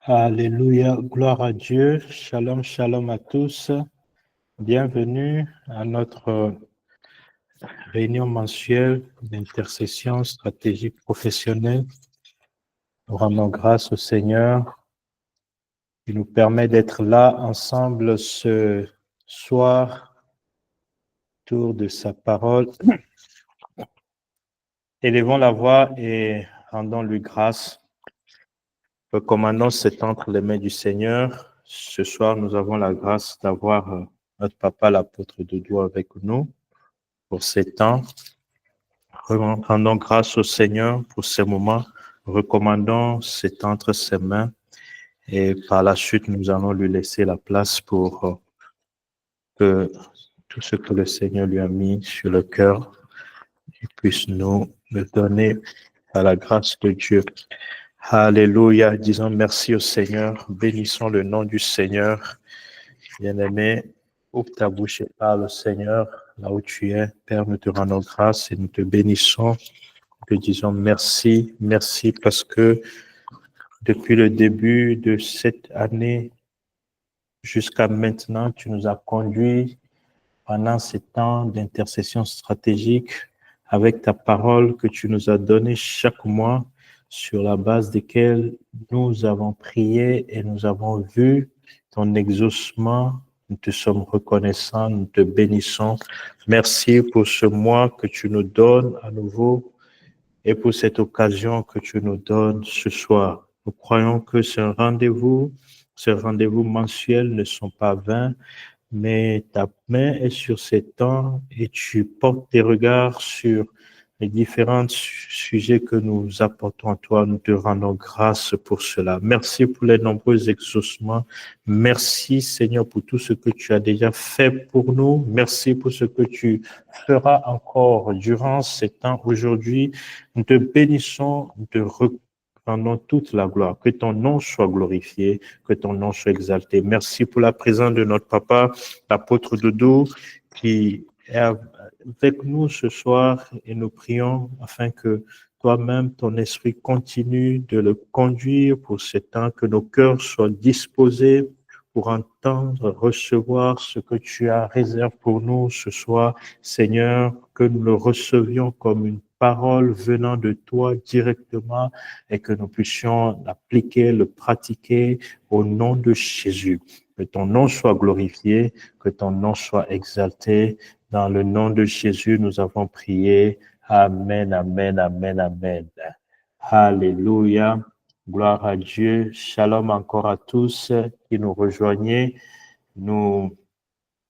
Alléluia, gloire à Dieu, shalom, shalom à tous. Bienvenue à notre réunion mensuelle d'intercession stratégique professionnelle. Nous rendons grâce au Seigneur qui nous permet d'être là ensemble ce soir autour de sa parole. Élevons la voix et rendons-lui grâce. Recommandons cet entre les mains du Seigneur. Ce soir, nous avons la grâce d'avoir notre papa, l'apôtre Doudou, avec nous pour ces temps. Rendons grâce au Seigneur pour ces moments. Recommandons cet entre ses mains et par la suite, nous allons lui laisser la place pour que tout ce que le Seigneur lui a mis sur le cœur, il puisse nous le donner à la grâce de Dieu. Alléluia, disons merci au Seigneur, bénissons le nom du Seigneur. Bien-aimé, ouvre ta bouche et parle au Seigneur, là où tu es. Père, nous te rendons grâce et nous te bénissons. Nous te disons merci, merci parce que depuis le début de cette année jusqu'à maintenant, tu nous as conduits pendant ces temps d'intercession stratégique avec ta parole que tu nous as donnée chaque mois, sur la base desquelles nous avons prié et nous avons vu ton exaucement. Nous te sommes reconnaissants, nous te bénissons. Merci pour ce mois que tu nous donnes à nouveau et pour cette occasion que tu nous donnes ce soir. Nous croyons que ce rendez-vous mensuel ne sont pas vains, mais ta main est sur ces temps et tu portes tes regards sur les différents sujets que nous apportons à toi. Nous te rendons grâce pour cela. Merci pour les nombreux exaucements. Merci, Seigneur, pour tout ce que tu as déjà fait pour nous. Merci pour ce que tu feras encore durant ces temps aujourd'hui. Nous te bénissons, nous te rendons toute la gloire. Que ton nom soit glorifié, que ton nom soit exalté. Merci pour la présence de notre papa, l'apôtre Doudou, qui est avec nous ce soir et nous prions afin que toi-même, ton esprit continue de le conduire pour ce temps, que nos cœurs soient disposés pour entendre, recevoir ce que tu as réservé pour nous ce soir. Seigneur, que nous le recevions comme une parole venant de toi directement et que nous puissions l'appliquer, le pratiquer au nom de Jésus. Que ton nom soit glorifié, que ton nom soit exalté. Dans le nom de Jésus, nous avons prié. Amen, amen, amen, amen. Alléluia. Gloire à Dieu. Shalom encore à tous qui nous rejoignez. Nous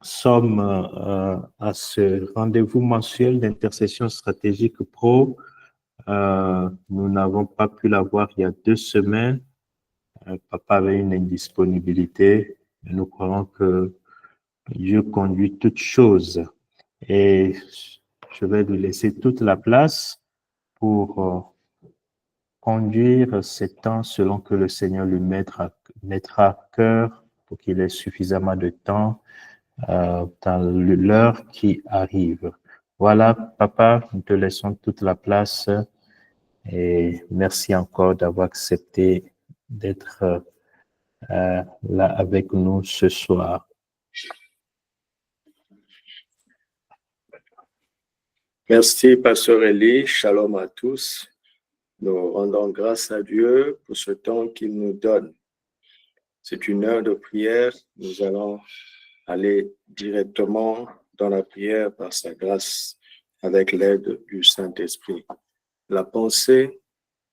sommes à ce rendez-vous mensuel d'intercession stratégique pro. Nous n'avons pas pu l'avoir il y a 2 semaines. Papa avait une indisponibilité. Nous croyons que Dieu conduit toutes choses. Et je vais lui laisser toute la place pour conduire ces temps selon que le Seigneur lui mettra à cœur pour qu'il ait suffisamment de temps dans l'heure qui arrive. Voilà, papa, nous te laissons toute la place et merci encore d'avoir accepté d'être là avec nous ce soir. Merci, Pasteur Elie. Shalom à tous. Nous rendons grâce à Dieu pour ce temps qu'il nous donne. C'est une heure de prière. Nous allons aller directement dans la prière par sa grâce avec l'aide du Saint-Esprit. La pensée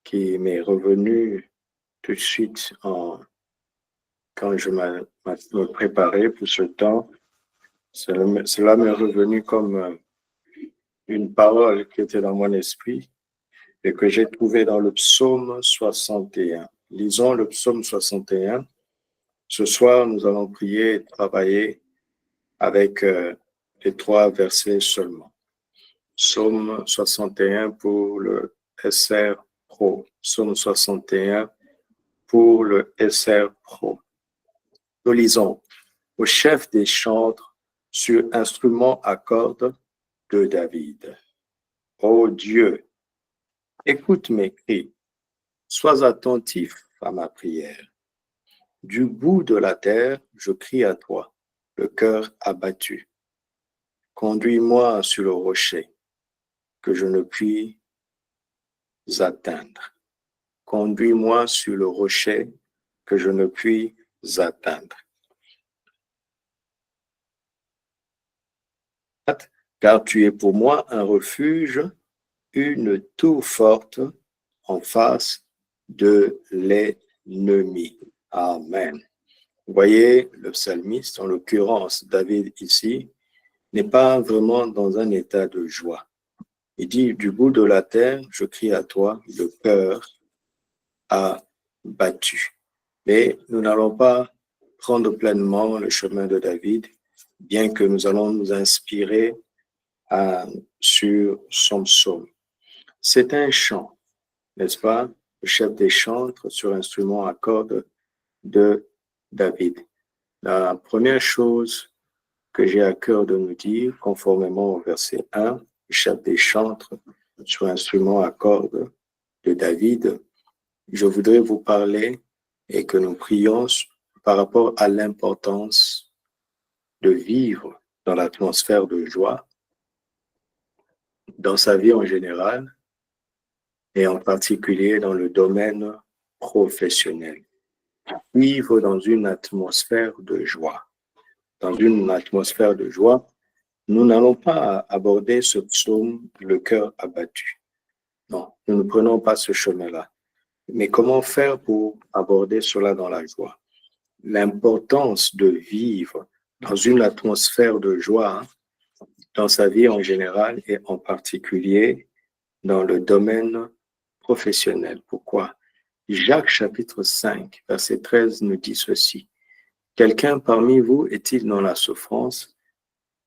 qui m'est revenue tout de suite quand je me préparais pour ce temps, cela m'est revenu comme une parole qui était dans mon esprit et que j'ai trouvé dans le psaume 61. Lisons le psaume 61. Ce soir, nous allons prier et travailler avec les 3 versets seulement. Psaume 61 pour le SR Pro. Psaume 61 pour le SR Pro. Nous lisons au chef des chantres sur instrument à cordes de David. Ô Dieu, écoute mes cris, sois attentif à ma prière. Du bout de la terre, je crie à toi, le cœur abattu. Conduis-moi sur le rocher, que je ne puis atteindre. Conduis-moi sur le rocher, que je ne puis atteindre. Car tu es pour moi un refuge, une tour forte en face de l'ennemi. Amen. Vous voyez, le psalmiste, en l'occurrence David ici, n'est pas vraiment dans un état de joie. Il dit, du bout de la terre, je crie à toi, le cœur abattu. Mais nous n'allons pas prendre pleinement le chemin de David, bien que nous allons nous inspirer sur son psaume. C'est un chant, n'est-ce pas? Le chef des chantres sur instrument à cordes de David. La première chose que j'ai à cœur de nous dire, conformément au verset 1, le chef des chantres sur instrument à cordes de David, je voudrais vous parler et que nous prions par rapport à l'importance de vivre dans l'atmosphère de joie, dans sa vie en général, et en particulier dans le domaine professionnel. Vivre dans une atmosphère de joie. Dans une atmosphère de joie, nous n'allons pas aborder ce psaume, le cœur abattu. Non, nous ne prenons pas ce chemin-là. Mais comment faire pour aborder cela dans la joie? L'importance de vivre dans une atmosphère de joie dans sa vie en général et en particulier dans le domaine professionnel. Pourquoi? Jacques chapitre 5, verset 13 nous dit ceci. Quelqu'un parmi vous est-il dans la souffrance?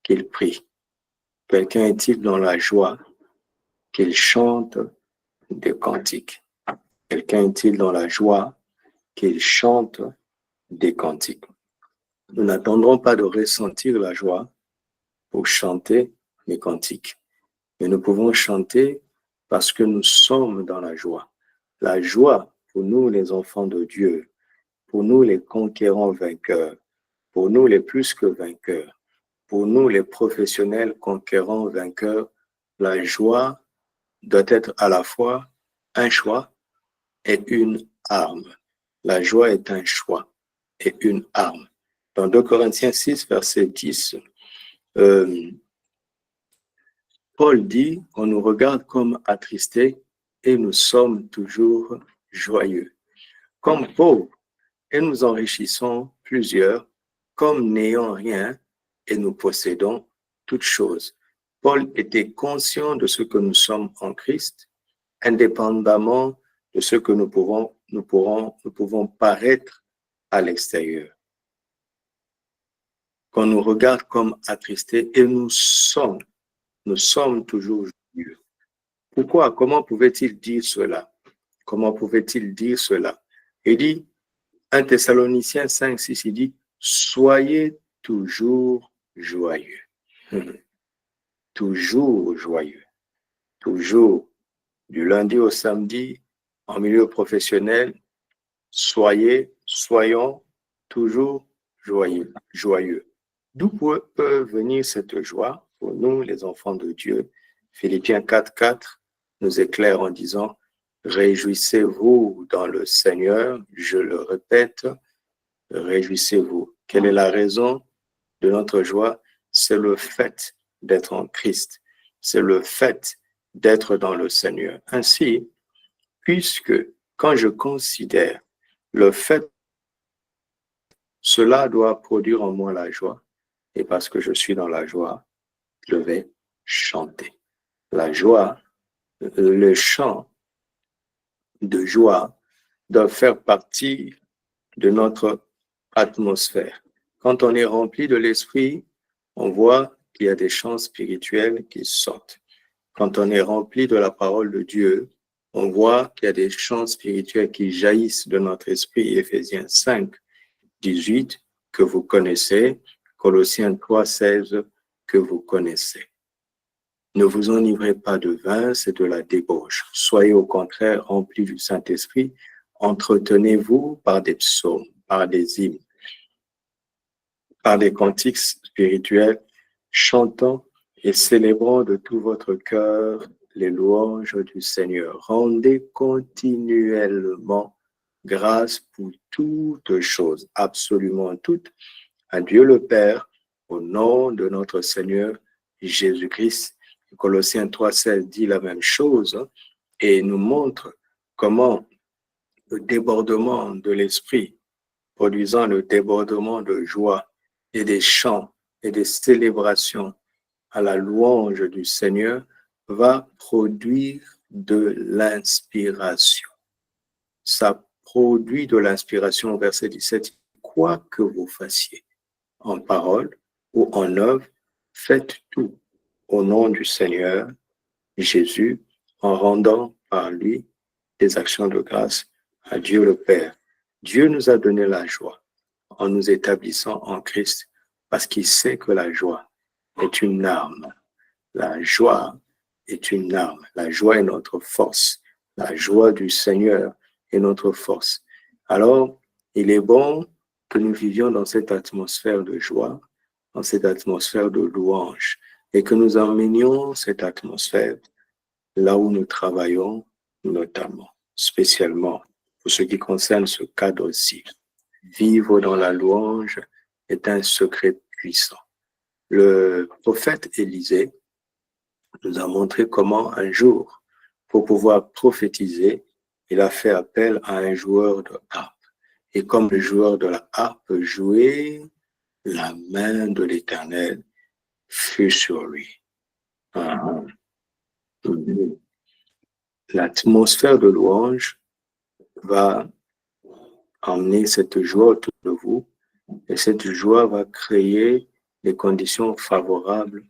Qu'il prie. Quelqu'un est-il dans la joie? Qu'il chante des cantiques. Quelqu'un est-il dans la joie? Qu'il chante des cantiques. Nous n'attendrons pas de ressentir la joie pour chanter les cantiques. Mais nous pouvons chanter parce que nous sommes dans la joie. La joie, pour nous les enfants de Dieu, pour nous les conquérants vainqueurs, pour nous les plus que vainqueurs, pour nous les professionnels conquérants vainqueurs, la joie doit être à la fois un choix et une arme. La joie est un choix et une arme. Dans 2 Corinthiens 6, verset 10, Paul dit, on nous regarde comme attristés et nous sommes toujours joyeux. Comme pauvres, et nous enrichissons plusieurs, comme n'ayant rien, et nous possédons toutes choses. Paul était conscient de ce que nous sommes en Christ, indépendamment de ce que nous pouvons paraître à l'extérieur. Qu'on nous regarde comme attristés et nous sommes toujours joyeux. Pourquoi? Comment pouvait-il dire cela? Comment pouvait-il dire cela? Il dit, 1 Thessaloniciens 5, 6, il dit, soyez toujours joyeux. Toujours joyeux. Toujours, du lundi au samedi, en milieu professionnel, soyons toujours joyeux. D'où peut venir cette joie pour nous, les enfants de Dieu? Philippiens 4, 4 nous éclaire en disant, réjouissez-vous dans le Seigneur, je le répète, réjouissez-vous. Quelle est la raison de notre joie? C'est le fait d'être en Christ. C'est le fait d'être dans le Seigneur. Ainsi, puisque quand je considère le fait, cela doit produire en moi la joie. Et parce que je suis dans la joie, je vais chanter. La joie, le chant de joie doit faire partie de notre atmosphère. Quand on est rempli de l'esprit, on voit qu'il y a des chants spirituels qui sortent. Quand on est rempli de la parole de Dieu, on voit qu'il y a des chants spirituels qui jaillissent de notre esprit. Éphésiens 5, 18, que vous connaissez, Colossiens 3, 16, que vous connaissez. Ne vous enivrez pas de vin, c'est de la débauche. Soyez au contraire remplis du Saint-Esprit. Entretenez-vous par des psaumes, par des hymnes, par des cantiques spirituels, chantant et célébrant de tout votre cœur les louanges du Seigneur. Rendez continuellement grâce pour toutes choses, absolument toutes, à Dieu le Père, au nom de notre Seigneur Jésus-Christ. Colossiens 3,16 dit la même chose et nous montre comment le débordement de l'esprit, produisant le débordement de joie et des chants et des célébrations à la louange du Seigneur, va produire de l'inspiration. Ça produit de l'inspiration au verset 17. Quoi que vous fassiez, en parole ou en œuvre, faites tout au nom du Seigneur Jésus, en rendant par lui des actions de grâce à Dieu le Père. Dieu nous a donné la joie en nous établissant en Christ parce qu'il sait que la joie est une arme. La joie est une arme. La joie est notre force. La joie du Seigneur est notre force. Alors, il est bon que nous vivions dans cette atmosphère de joie, dans cette atmosphère de louange, et que nous emmenions cette atmosphère là où nous travaillons, notamment, spécialement pour ce qui concerne ce cadre-ci. Vivre dans la louange est un secret puissant. Le prophète Élisée nous a montré comment un jour, pour pouvoir prophétiser, il a fait appel à un joueur de harpe. Et comme le joueur de la harpe jouait, la main de l'Éternel fut sur lui. L'atmosphère de louange va emmener cette joie autour de vous et cette joie va créer les conditions favorables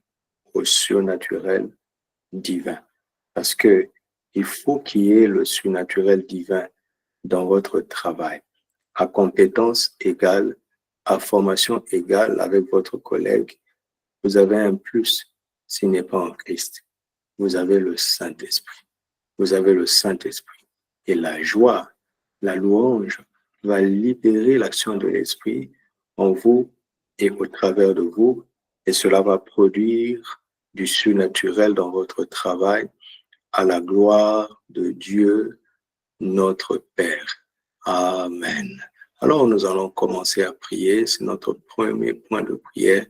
au surnaturel divin. Parce que il faut qu'il y ait le surnaturel divin dans votre travail, à compétence égale, à formation égale avec votre collègue. Vous avez un plus s'il n'est pas en Christ. Vous avez le Saint-Esprit. Vous avez le Saint-Esprit. Et la joie, la louange va libérer l'action de l'Esprit en vous et au travers de vous. Et cela va produire du surnaturel dans votre travail à la gloire de Dieu, notre Père. Amen. Alors, nous allons commencer à prier. C'est notre premier point de prière.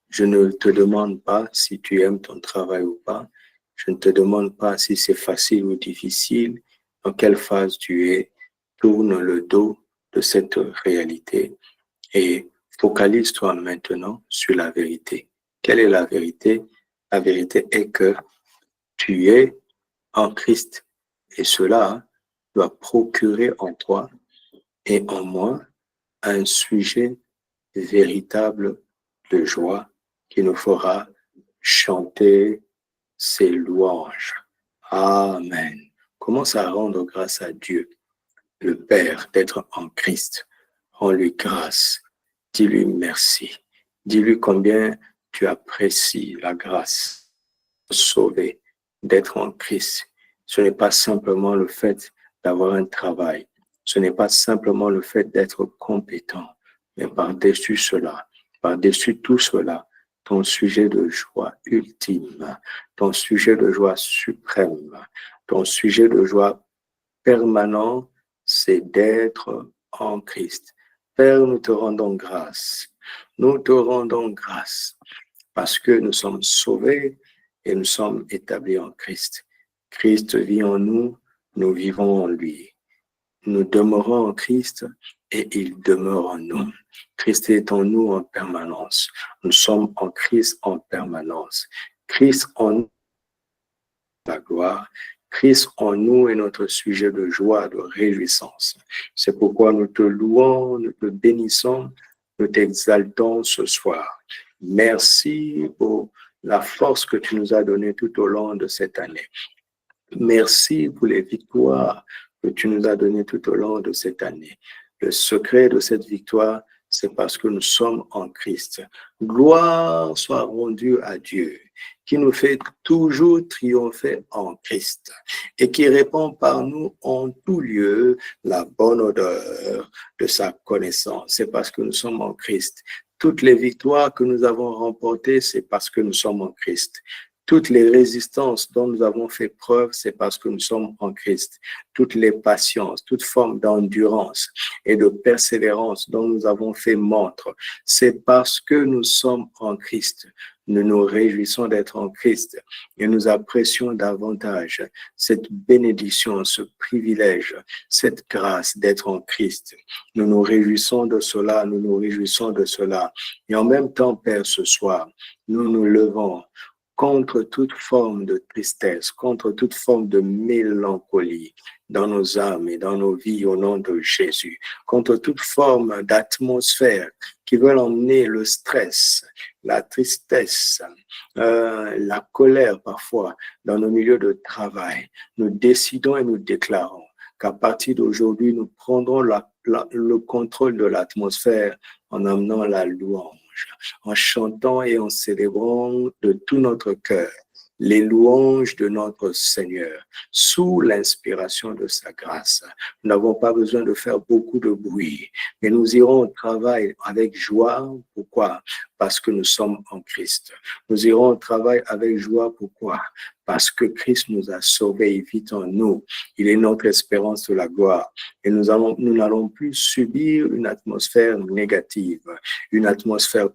Je ne te demande pas si tu aimes ton travail ou pas. Je ne te demande pas si c'est facile ou difficile, dans quelle phase tu es. Tourne le dos de cette réalité et focalise-toi maintenant sur la vérité. Quelle est la vérité? La vérité est que tu es en Christ et cela doit procurer en toi et en moi un sujet véritable de joie qui nous fera chanter ses louanges. Amen. Commence à rendre grâce à Dieu, le Père, d'être en Christ. Rends-lui grâce. Dis-lui merci. Dis-lui combien tu apprécies la grâce de sauver, d'être en Christ. Ce n'est pas simplement le fait d'avoir un travail. Ce n'est pas simplement le fait d'être compétent. Mais par-dessus cela, par-dessus tout cela, ton sujet de joie ultime, ton sujet de joie suprême, ton sujet de joie permanent, c'est d'être en Christ. Père, nous te rendons grâce. Nous te rendons grâce parce que nous sommes sauvés et nous sommes établis en Christ. Christ vit en nous, nous vivons en lui. Nous demeurons en Christ et il demeure en nous. Christ est en nous en permanence. Nous sommes en Christ en permanence. Christ en nous, la gloire. Christ en nous est notre sujet de joie, de réjouissance. C'est pourquoi nous te louons, nous te bénissons, nous t'exaltons ce soir. Merci pour la force que tu nous as donnée tout au long de cette année. Merci pour les victoires que tu nous as données tout au long de cette année. Le secret de cette victoire, c'est parce que nous sommes en Christ. Gloire soit rendue à Dieu, qui nous fait toujours triompher en Christ et qui répand par nous en tout lieu la bonne odeur de sa connaissance. C'est parce que nous sommes en Christ. Toutes les victoires que nous avons remportées, c'est parce que nous sommes en Christ. Toutes les résistances dont nous avons fait preuve, c'est parce que nous sommes en Christ. Toutes les patiences, toute forme d'endurance et de persévérance dont nous avons fait montre, c'est parce que nous sommes en Christ. Nous nous réjouissons d'être en Christ et nous apprécions davantage cette bénédiction, ce privilège, cette grâce d'être en Christ. Nous nous réjouissons de cela, nous nous réjouissons de cela. Et en même temps, Père, ce soir, nous nous levons contre toute forme de tristesse, contre toute forme de mélancolie dans nos âmes et dans nos vies au nom de Jésus, contre toute forme d'atmosphère qui veut emmener le stress, la tristesse, la colère parfois dans nos milieux de travail. Nous décidons et nous déclarons qu'à partir d'aujourd'hui, nous prendrons le contrôle de l'atmosphère en amenant la louange, en chantant et en célébrant de tout notre cœur les louanges de notre Seigneur sous l'inspiration de sa grâce. Nous n'avons pas besoin de faire beaucoup de bruit, mais nous irons au travail avec joie. Pourquoi? Parce que nous sommes en Christ. Nous irons au travail avec joie. Pourquoi? Parce que Christ nous a sauvés et vit en nous. Il est notre espérance de la gloire. Et nous n'allons plus subir une atmosphère négative, une atmosphère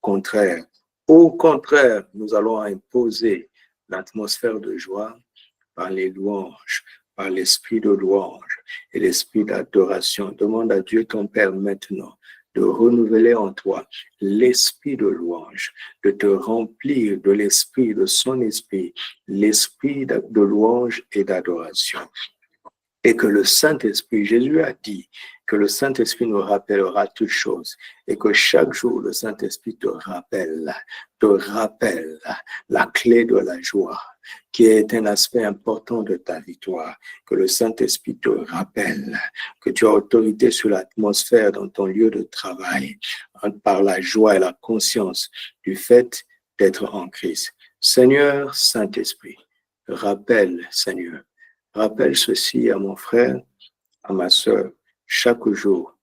contraire. Au contraire, nous allons imposer l'atmosphère de joie par les louanges, par l'esprit de louange et l'esprit d'adoration. Demande à Dieu ton Père maintenant de renouveler en toi l'esprit de louange, de te remplir de l'esprit, de son esprit, l'esprit de louange et d'adoration. Et que le Saint-Esprit, Jésus a dit que le Saint-Esprit nous rappellera toutes choses et que chaque jour le Saint-Esprit te rappelle la clé de la joie qui est un aspect important de ta victoire. Que le Saint-Esprit te rappelle que tu as autorité sur l'atmosphère dans ton lieu de travail par la joie et la conscience du fait d'être en Christ. Seigneur Saint-Esprit, rappelle ceci à mon frère, à ma sœur, chaque jour,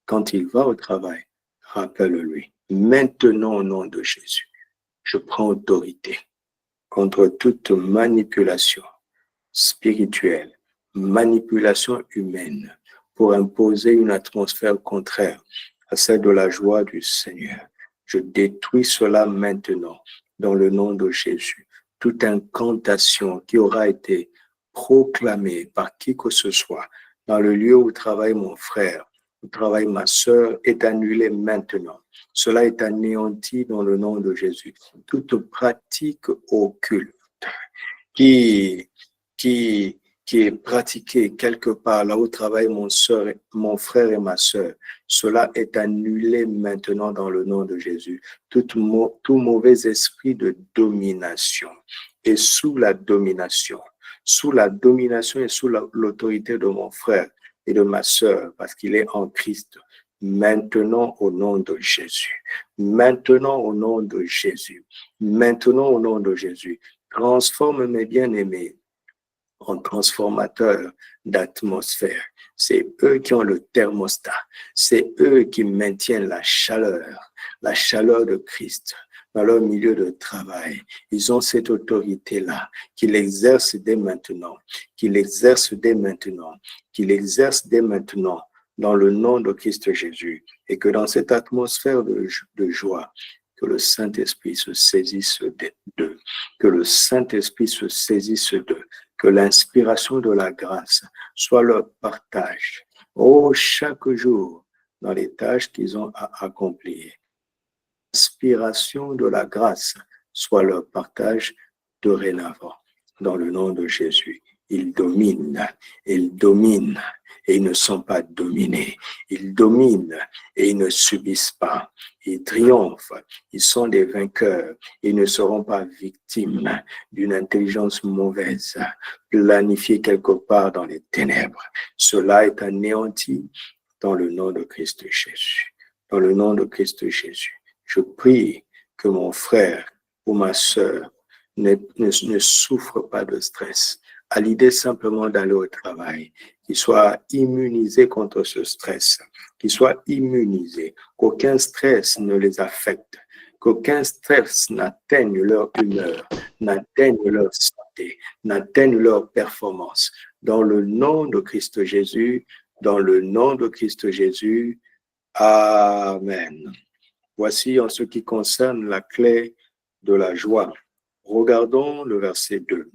quand il va au travail, rappelle-lui. Maintenant, au nom de Jésus, je prends autorité contre toute manipulation spirituelle, manipulation humaine, pour imposer une atmosphère contraire à celle de la joie du Seigneur. Je détruis cela maintenant, dans le nom de Jésus. Toute incantation qui aura été proclamé par qui que ce soit dans le lieu où travaille mon frère, où travaille ma sœur, est annulé maintenant. Cela est anéanti dans le nom de Jésus. Toute pratique occulte qui est pratiquée quelque part là où travaille mon frère et ma sœur, cela est annulé maintenant dans le nom de Jésus. Tout mauvais esprit de domination est sous la domination et sous l'autorité de mon frère et de ma sœur, parce qu'il est en Christ. Maintenant au nom de Jésus. Maintenant au nom de Jésus. Maintenant au nom de Jésus. Transforme mes bien-aimés en transformateurs d'atmosphère. C'est eux qui ont le thermostat. C'est eux qui maintiennent la chaleur de Christ dans leur milieu de travail. Ils ont cette autorité-là, qu'ils exercent dès maintenant, dans le nom de Christ Jésus. Et que dans cette atmosphère de joie, que le Saint-Esprit se saisisse d'eux, que le Saint-Esprit se saisisse d'eux, que l'inspiration de la grâce soit leur partage. Oh, chaque jour, dans les tâches qu'ils ont à accomplir. L'inspiration de la grâce soit leur partage dorénavant. Dans le nom de Jésus, ils dominent et ils ne sont pas dominés. Ils dominent et ils ne subissent pas. Ils triomphent. Ils sont des vainqueurs. Ils ne seront pas victimes d'une intelligence mauvaise, planifiée quelque part dans les ténèbres. Cela est anéanti dans le nom de Christ Jésus. dans le nom de Christ Jésus. Je prie que mon frère ou ma sœur ne souffre pas de stress à l'idée simplement d'aller au travail, qu'ils soient immunisés contre ce stress, qu'ils soient immunisés, qu'aucun stress ne les affecte, qu'aucun stress n'atteigne leur humeur, n'atteigne leur santé, n'atteigne leur performance. Dans le nom de Christ Jésus, dans le nom de Christ Jésus, Amen. Voici en ce qui concerne la clé de la joie. Regardons le verset 2.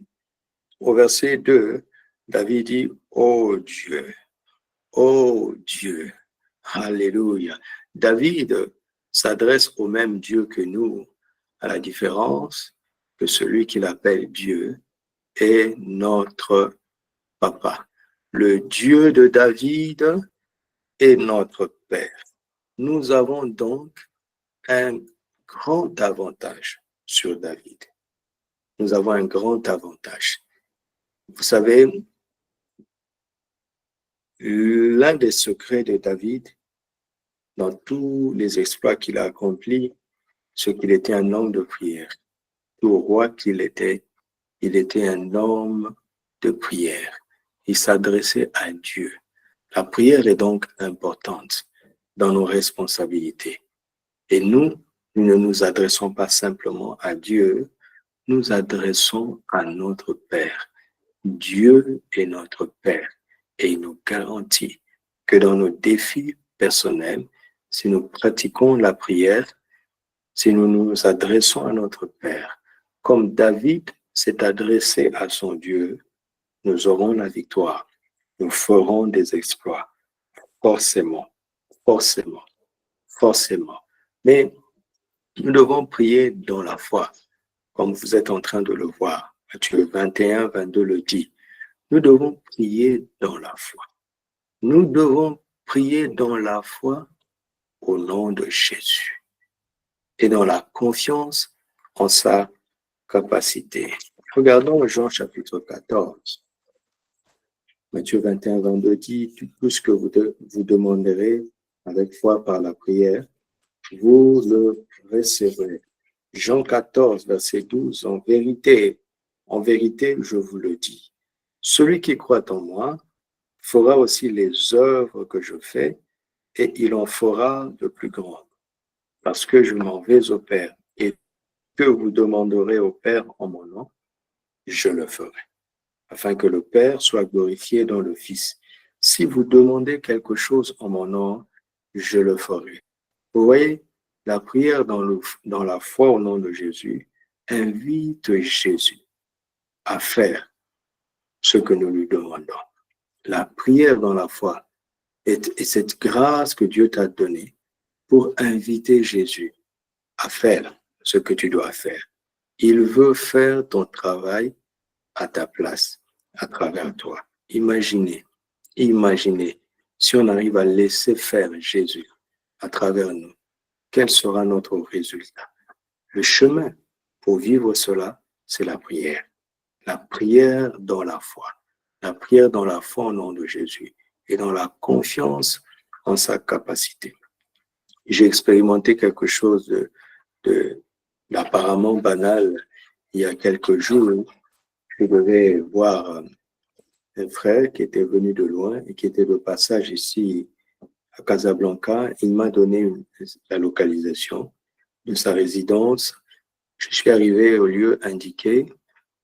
Au verset 2, David dit, oh Dieu, alléluia. David s'adresse au même Dieu que nous, à la différence que celui qu'il appelle Dieu est notre Papa. Le Dieu de David est notre Père. Nous avons donc un grand avantage sur David. Nous avons un grand avantage. Vous savez, l'un des secrets de David, dans tous les exploits qu'il a accomplis, c'est qu'il était un homme de prière. Tout roi qu'il était, il était un homme de prière. Il s'adressait à Dieu. La prière est donc importante dans nos responsabilités. Et nous ne nous adressons pas simplement à Dieu, nous adressons à notre Père. Dieu est notre Père et il nous garantit que dans nos défis personnels, si nous pratiquons la prière, si nous nous adressons à notre Père, comme David s'est adressé à son Dieu, nous aurons la victoire. Nous ferons des exploits. Forcément, forcément, forcément. Mais nous devons prier dans la foi, comme vous êtes en train de le voir. Matthieu 21, 22 le dit. Nous devons prier dans la foi. Nous devons prier dans la foi au nom de Jésus et dans la confiance en sa capacité. Regardons Jean chapitre 14. Matthieu 21, 22 dit, tout ce que vous demanderez avec foi par la prière, vous le recevrez. Jean 14, verset 12, en vérité, je vous le dis, celui qui croit en moi fera aussi les œuvres que je fais et il en fera de plus grandes, parce que je m'en vais au Père et que vous demanderez au Père en mon nom, je le ferai, afin que le Père soit glorifié dans le Fils. Si vous demandez quelque chose en mon nom, je le ferai. Vous voyez, la prière dans la foi au nom de Jésus invite Jésus à faire ce que nous lui demandons. La prière dans la foi est cette grâce que Dieu t'a donnée pour inviter Jésus à faire ce que tu dois faire. Il veut faire ton travail à ta place, à travers toi. Imaginez si on arrive à laisser faire Jésus à travers nous, quel sera notre résultat? Le chemin pour vivre cela, c'est la prière. La prière dans la foi. La prière dans la foi au nom de Jésus et dans la confiance en sa capacité. J'ai expérimenté quelque chose d'apparemment banal il y a quelques jours. Je devais voir un frère qui était venu de loin et qui était de passage ici à Casablanca. Il m'a donné la localisation de sa résidence. Je suis arrivé au lieu indiqué,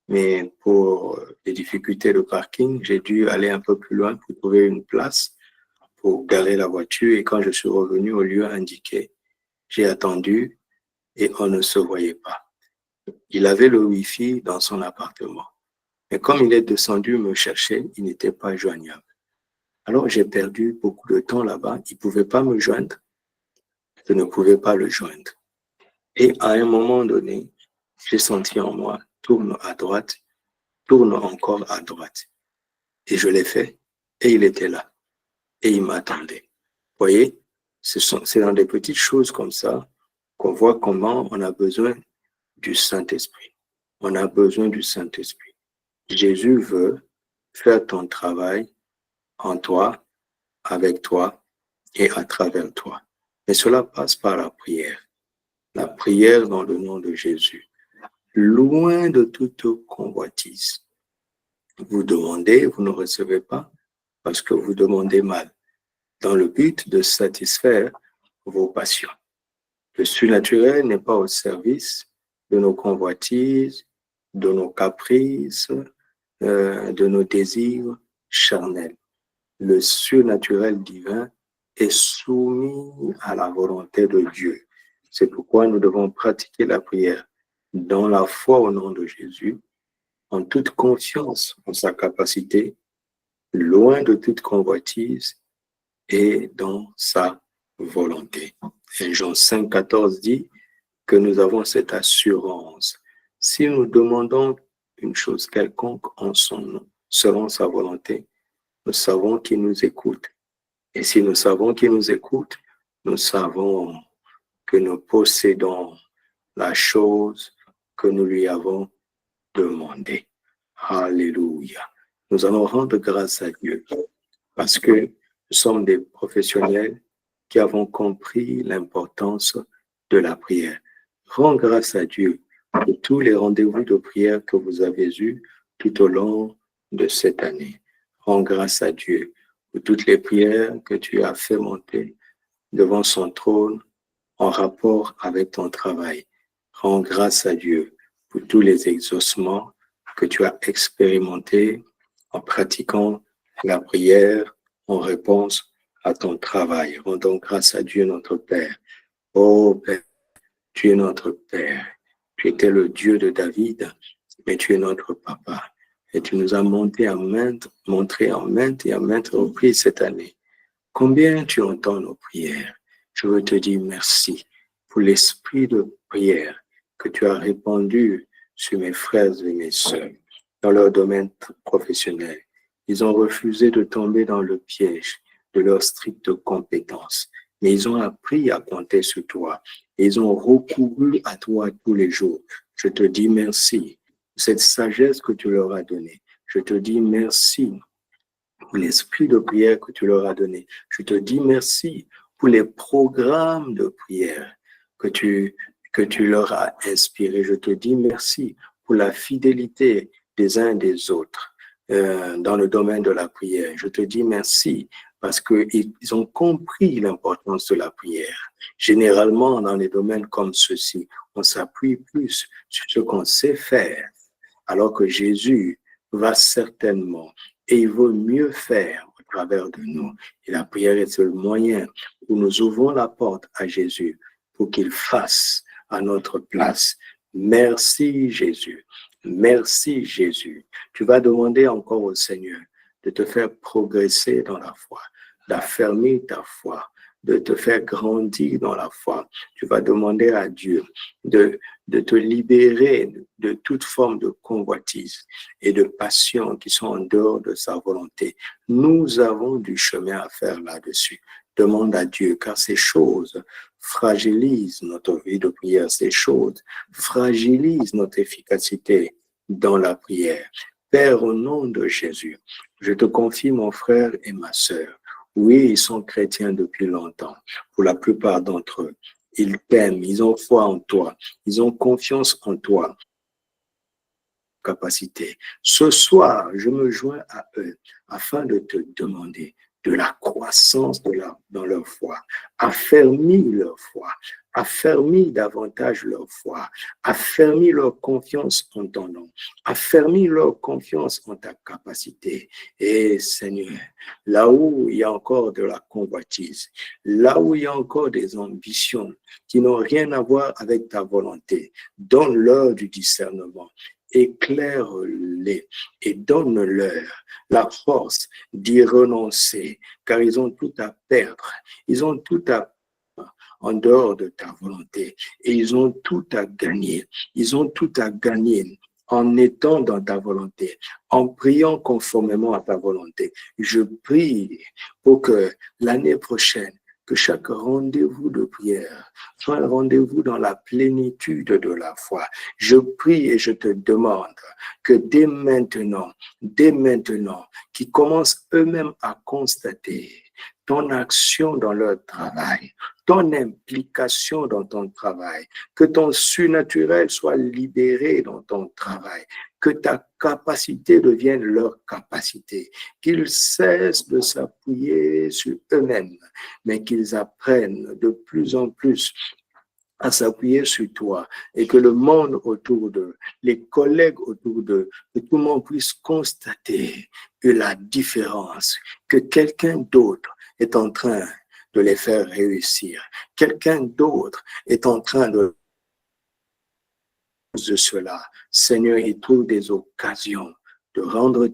mais pour des difficultés de parking, j'ai dû aller un peu plus loin pour trouver une place pour garer la voiture. Et quand je suis revenu au lieu indiqué, j'ai attendu et on ne se voyait pas. Il avait le Wi-Fi dans son appartement. Mais comme il est descendu me chercher, il n'était pas joignable. Alors j'ai perdu beaucoup de temps là-bas. Il ne pouvait pas me joindre. Je ne pouvais pas le joindre. Et à un moment donné, j'ai senti en moi, tourne à droite, tourne encore à droite. Et je l'ai fait. Et il était là. Et il m'attendait. Vous voyez, c'est dans des petites choses comme ça qu'on voit comment on a besoin du Saint-Esprit. On a besoin du Saint-Esprit. Jésus veut faire ton travail en toi, avec toi et à travers toi. Mais cela passe par la prière dans le nom de Jésus. Loin de toute convoitise. Vous demandez, vous ne recevez pas parce que vous demandez mal, dans le but de satisfaire vos passions. Le surnaturel n'est pas au service de nos convoitises, de nos caprices, de nos désirs charnels. Le surnaturel divin est soumis à la volonté de Dieu. C'est pourquoi nous devons pratiquer la prière dans la foi au nom de Jésus, en toute confiance en sa capacité, loin de toute convoitise et dans sa volonté. Et Jean 5,14 dit que nous avons cette assurance. Si nous demandons une chose quelconque en son nom, selon sa volonté, nous savons qu'il nous écoute. Et si nous savons qu'il nous écoute, nous savons que nous possédons la chose que nous lui avons demandée. Alléluia. Nous allons rendre grâce à Dieu parce que nous sommes des professionnels qui avons compris l'importance de la prière. Rends grâce à Dieu pour tous les rendez-vous de prière que vous avez eus tout au long de cette année. Rends grâce à Dieu pour toutes les prières que tu as fait monter devant son trône en rapport avec ton travail. Rends grâce à Dieu pour tous les exaucements que tu as expérimentés en pratiquant la prière en réponse à ton travail. Rendons grâce à Dieu notre Père. Oh Père, tu es notre Père. Tu étais le Dieu de David, mais tu es notre Papa. Et tu nous as montré en maintes et en maintes reprises cette année combien tu entends nos prières. Je veux te dire merci pour l'esprit de prière que tu as répandu sur mes frères et mes sœurs dans leur domaine professionnel. Ils ont refusé de tomber dans le piège de leurs strictes compétences, mais ils ont appris à compter sur toi. Et ils ont recouru à toi tous les jours. Je te dis merci pour cette sagesse que tu leur as donnée. Je te dis merci pour l'esprit de prière que tu leur as donné. Je te dis merci pour les programmes de prière que tu leur as inspirés. Je te dis merci pour la fidélité des uns et des autres dans le domaine de la prière. Je te dis merci parce qu'ils ont compris l'importance de la prière. Généralement, dans les domaines comme ceux-ci, on s'appuie plus sur ce qu'on sait faire, alors que Jésus va certainement et il veut mieux faire au travers de nous. Et la prière est le moyen où nous ouvrons la porte à Jésus pour qu'il fasse à notre place. Merci Jésus. Merci Jésus. Tu vas demander encore au Seigneur de te faire progresser dans la foi, d'affermir ta foi, de te faire grandir dans la foi. Tu vas demander à Dieu de te libérer de toute forme de convoitise et de passion qui sont en dehors de sa volonté. Nous avons du chemin à faire là-dessus. Demande à Dieu, car ces choses fragilisent notre vie de prière, ces choses fragilisent notre efficacité dans la prière. Père, au nom de Jésus, je te confie mon frère et ma sœur. Oui, ils sont chrétiens depuis longtemps. Pour la plupart d'entre eux, ils t'aiment, ils ont foi en toi, ils ont confiance en toi. Capacité. Ce soir, je me joins à eux afin de te demander de la croissance dans leur foi. Affermis leur foi. Affermis davantage leur foi. Affermis leur confiance en ton nom. Affermis leur confiance en ta capacité. Et Seigneur, là où il y a encore de la convoitise, là où il y a encore des ambitions qui n'ont rien à voir avec ta volonté, donne-leur du discernement. Éclaire-les et donne-leur la force d'y renoncer, car ils ont tout à perdre, ils ont tout à en dehors de ta volonté et ils ont tout à gagner, ils ont tout à gagner en étant dans ta volonté, en priant conformément à ta volonté. Je prie pour que l'année prochaine, que chaque rendez-vous de prière soit un rendez-vous dans la plénitude de la foi. Je prie et je te demande que dès maintenant, qu'ils commencent eux-mêmes à constater ton action dans leur travail, ton implication dans ton travail, que ton surnaturel soit libéré dans ton travail, que ta capacité devienne leur capacité, qu'ils cessent de s'appuyer sur eux-mêmes, mais qu'ils apprennent de plus en plus à s'appuyer sur toi et que le monde autour d'eux, les collègues autour d'eux, que tout le monde puisse constater que la différence, que quelqu'un d'autre est en train de les faire réussir. Quelqu'un d'autre est en train de cela. Seigneur, il trouve des occasions de rendre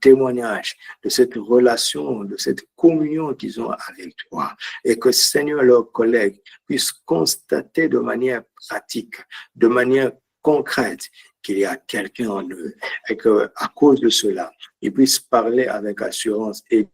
témoignage de cette relation, de cette communion qu'ils ont avec toi. Et que, Seigneur, leurs collègues puissent constater de manière pratique, de manière concrète, qu'il y a quelqu'un en eux. Et qu'à cause de cela, ils puissent parler avec assurance et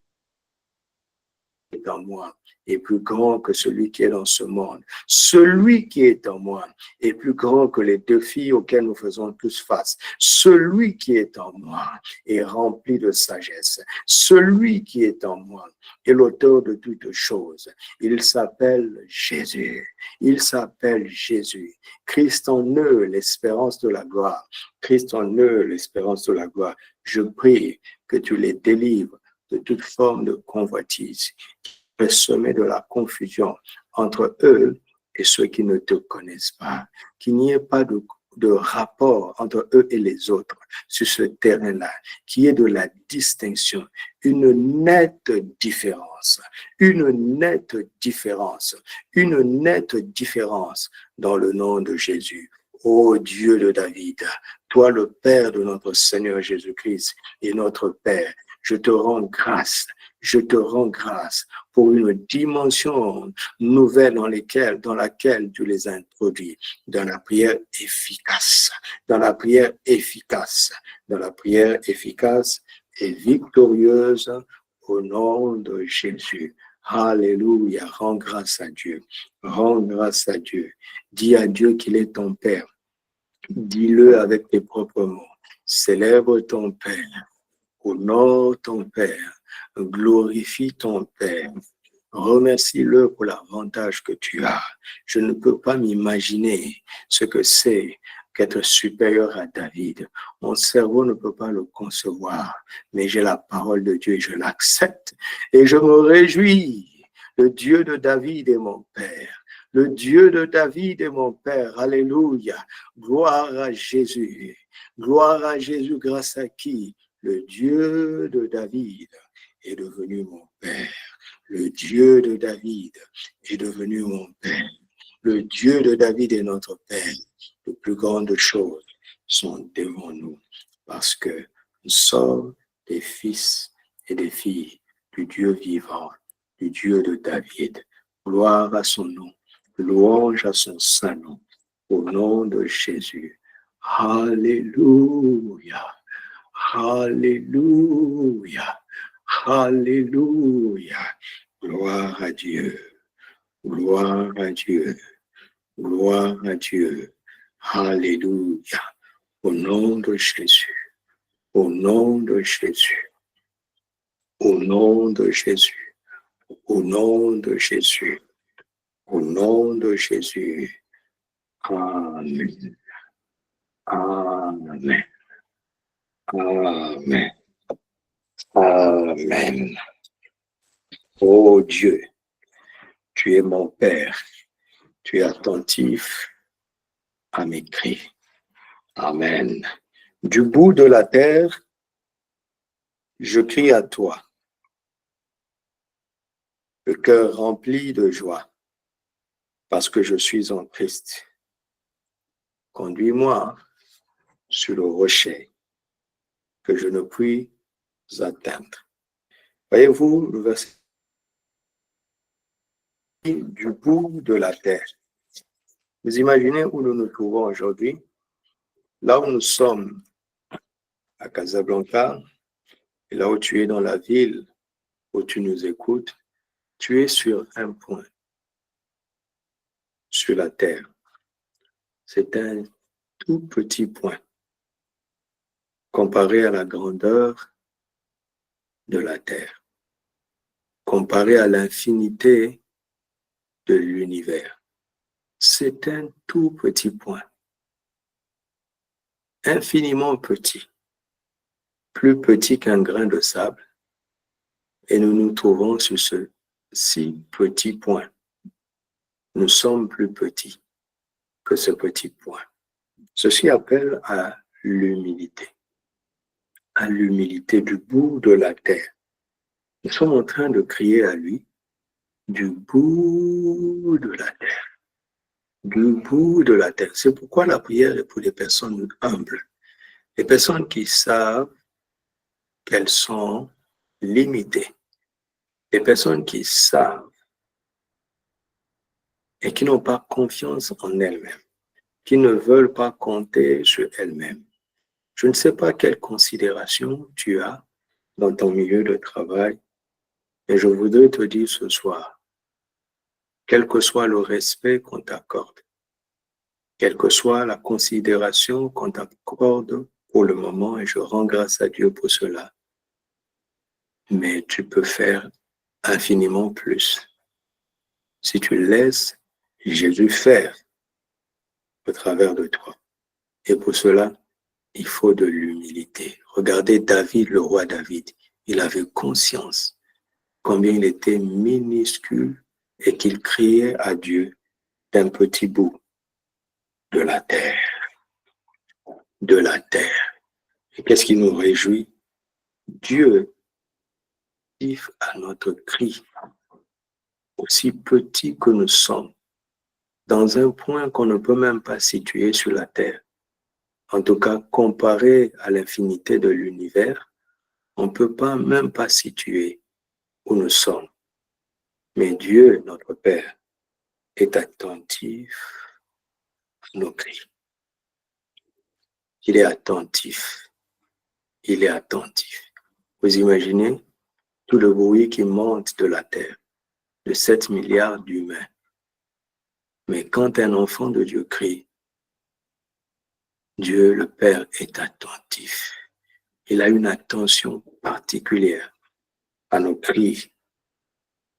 en moi est plus grand que celui qui est dans ce monde. Celui qui est en moi est plus grand que les défis auxquels nous faisons tous face. Celui qui est en moi est rempli de sagesse. Celui qui est en moi est l'auteur de toutes choses. Il s'appelle Jésus. Il s'appelle Jésus. Christ en eux, l'espérance de la gloire. Christ en eux, l'espérance de la gloire. Je prie que tu les délivres de toute forme de convoitise, de semer de la confusion entre eux et ceux qui ne te connaissent pas, qu'il n'y ait pas de rapport entre eux et les autres sur ce terrain-là, qu'il y ait de la distinction, une nette différence dans le nom de Jésus. Ô Dieu de David, toi le Père de notre Seigneur Jésus-Christ et notre Père, je te rends grâce pour une dimension nouvelle dans laquelle tu les introduis, dans la prière efficace et victorieuse au nom de Jésus. Alléluia, rends grâce à Dieu. Dis à Dieu qu'il est ton Père. Dis-le avec tes propres mots. Célèbre ton Père. Honore ton Père, glorifie ton Père, remercie-le pour l'avantage que tu as. Je ne peux pas m'imaginer ce que c'est qu'être supérieur à David. Mon cerveau ne peut pas le concevoir, mais j'ai la parole de Dieu et je l'accepte et je me réjouis. Le Dieu de David est mon Père. Le Dieu de David est mon Père. Alléluia. Gloire à Jésus. Gloire à Jésus grâce à qui le Dieu de David est devenu mon Père. Le Dieu de David est devenu mon Père. Le Dieu de David est notre Père. De plus grandes choses sont devant nous parce que nous sommes des fils et des filles du Dieu vivant, du Dieu de David. Gloire à son nom, louange à son saint nom, au nom de Jésus. Alléluia. Alléluia, alléluia, gloire à Dieu, gloire à Dieu, gloire à Dieu, alléluia, au nom de Jésus, au nom de Jésus, au nom de Jésus, au nom de Jésus, au nom de Jésus, amen, amen. Amen. Amen. Oh Dieu, tu es mon Père. Tu es attentif à mes cris. Amen. Du bout de la terre, je crie à toi, le cœur rempli de joie, parce que je suis en Christ. Conduis-moi sur le rocher que je ne puis atteindre. Voyez-vous le verset du bout de la terre. Vous imaginez où nous nous trouvons aujourd'hui? Là où nous sommes à Casablanca, et là où tu es dans la ville où tu nous écoutes, tu es sur un point, sur la terre. C'est un tout petit point comparé à la grandeur de la terre, comparé à l'infinité de l'univers. C'est un tout petit point, infiniment petit, plus petit qu'un grain de sable, et nous nous trouvons sur ce si petit point. Nous sommes plus petits que ce petit point. Ceci appelle à l'humilité du bout de la terre. Nous sommes en train de crier à lui du bout de la terre. Du bout de la terre. C'est pourquoi la prière est pour les personnes humbles, les personnes qui savent qu'elles sont limitées, les personnes qui savent et qui n'ont pas confiance en elles-mêmes, qui ne veulent pas compter sur elles-mêmes. Je ne sais pas quelle considération tu as dans ton milieu de travail, mais je voudrais te dire ce soir, quel que soit le respect qu'on t'accorde, quelle que soit la considération qu'on t'accorde pour le moment, et je rends grâce à Dieu pour cela, mais tu peux faire infiniment plus si tu laisses Jésus faire au travers de toi. Et pour cela, il faut de l'humilité. Regardez David, le roi David, il avait conscience combien il était minuscule et qu'il criait à Dieu d'un petit bout de la terre. De la terre. Et qu'est-ce qui nous réjouit? Dieu dit à notre cri, aussi petit que nous sommes, dans un point qu'on ne peut même pas situer sur la terre. En tout cas, comparé à l'infinité de l'univers, on ne peut pas même pas situer où nous sommes. Mais Dieu, notre Père, est attentif à nos cris. Il est attentif. Il est attentif. Vous imaginez tout le bruit qui monte de la terre, de 7 milliards d'humains. Mais quand un enfant de Dieu crie, Dieu le Père est attentif. Il a une attention particulière à nos cris.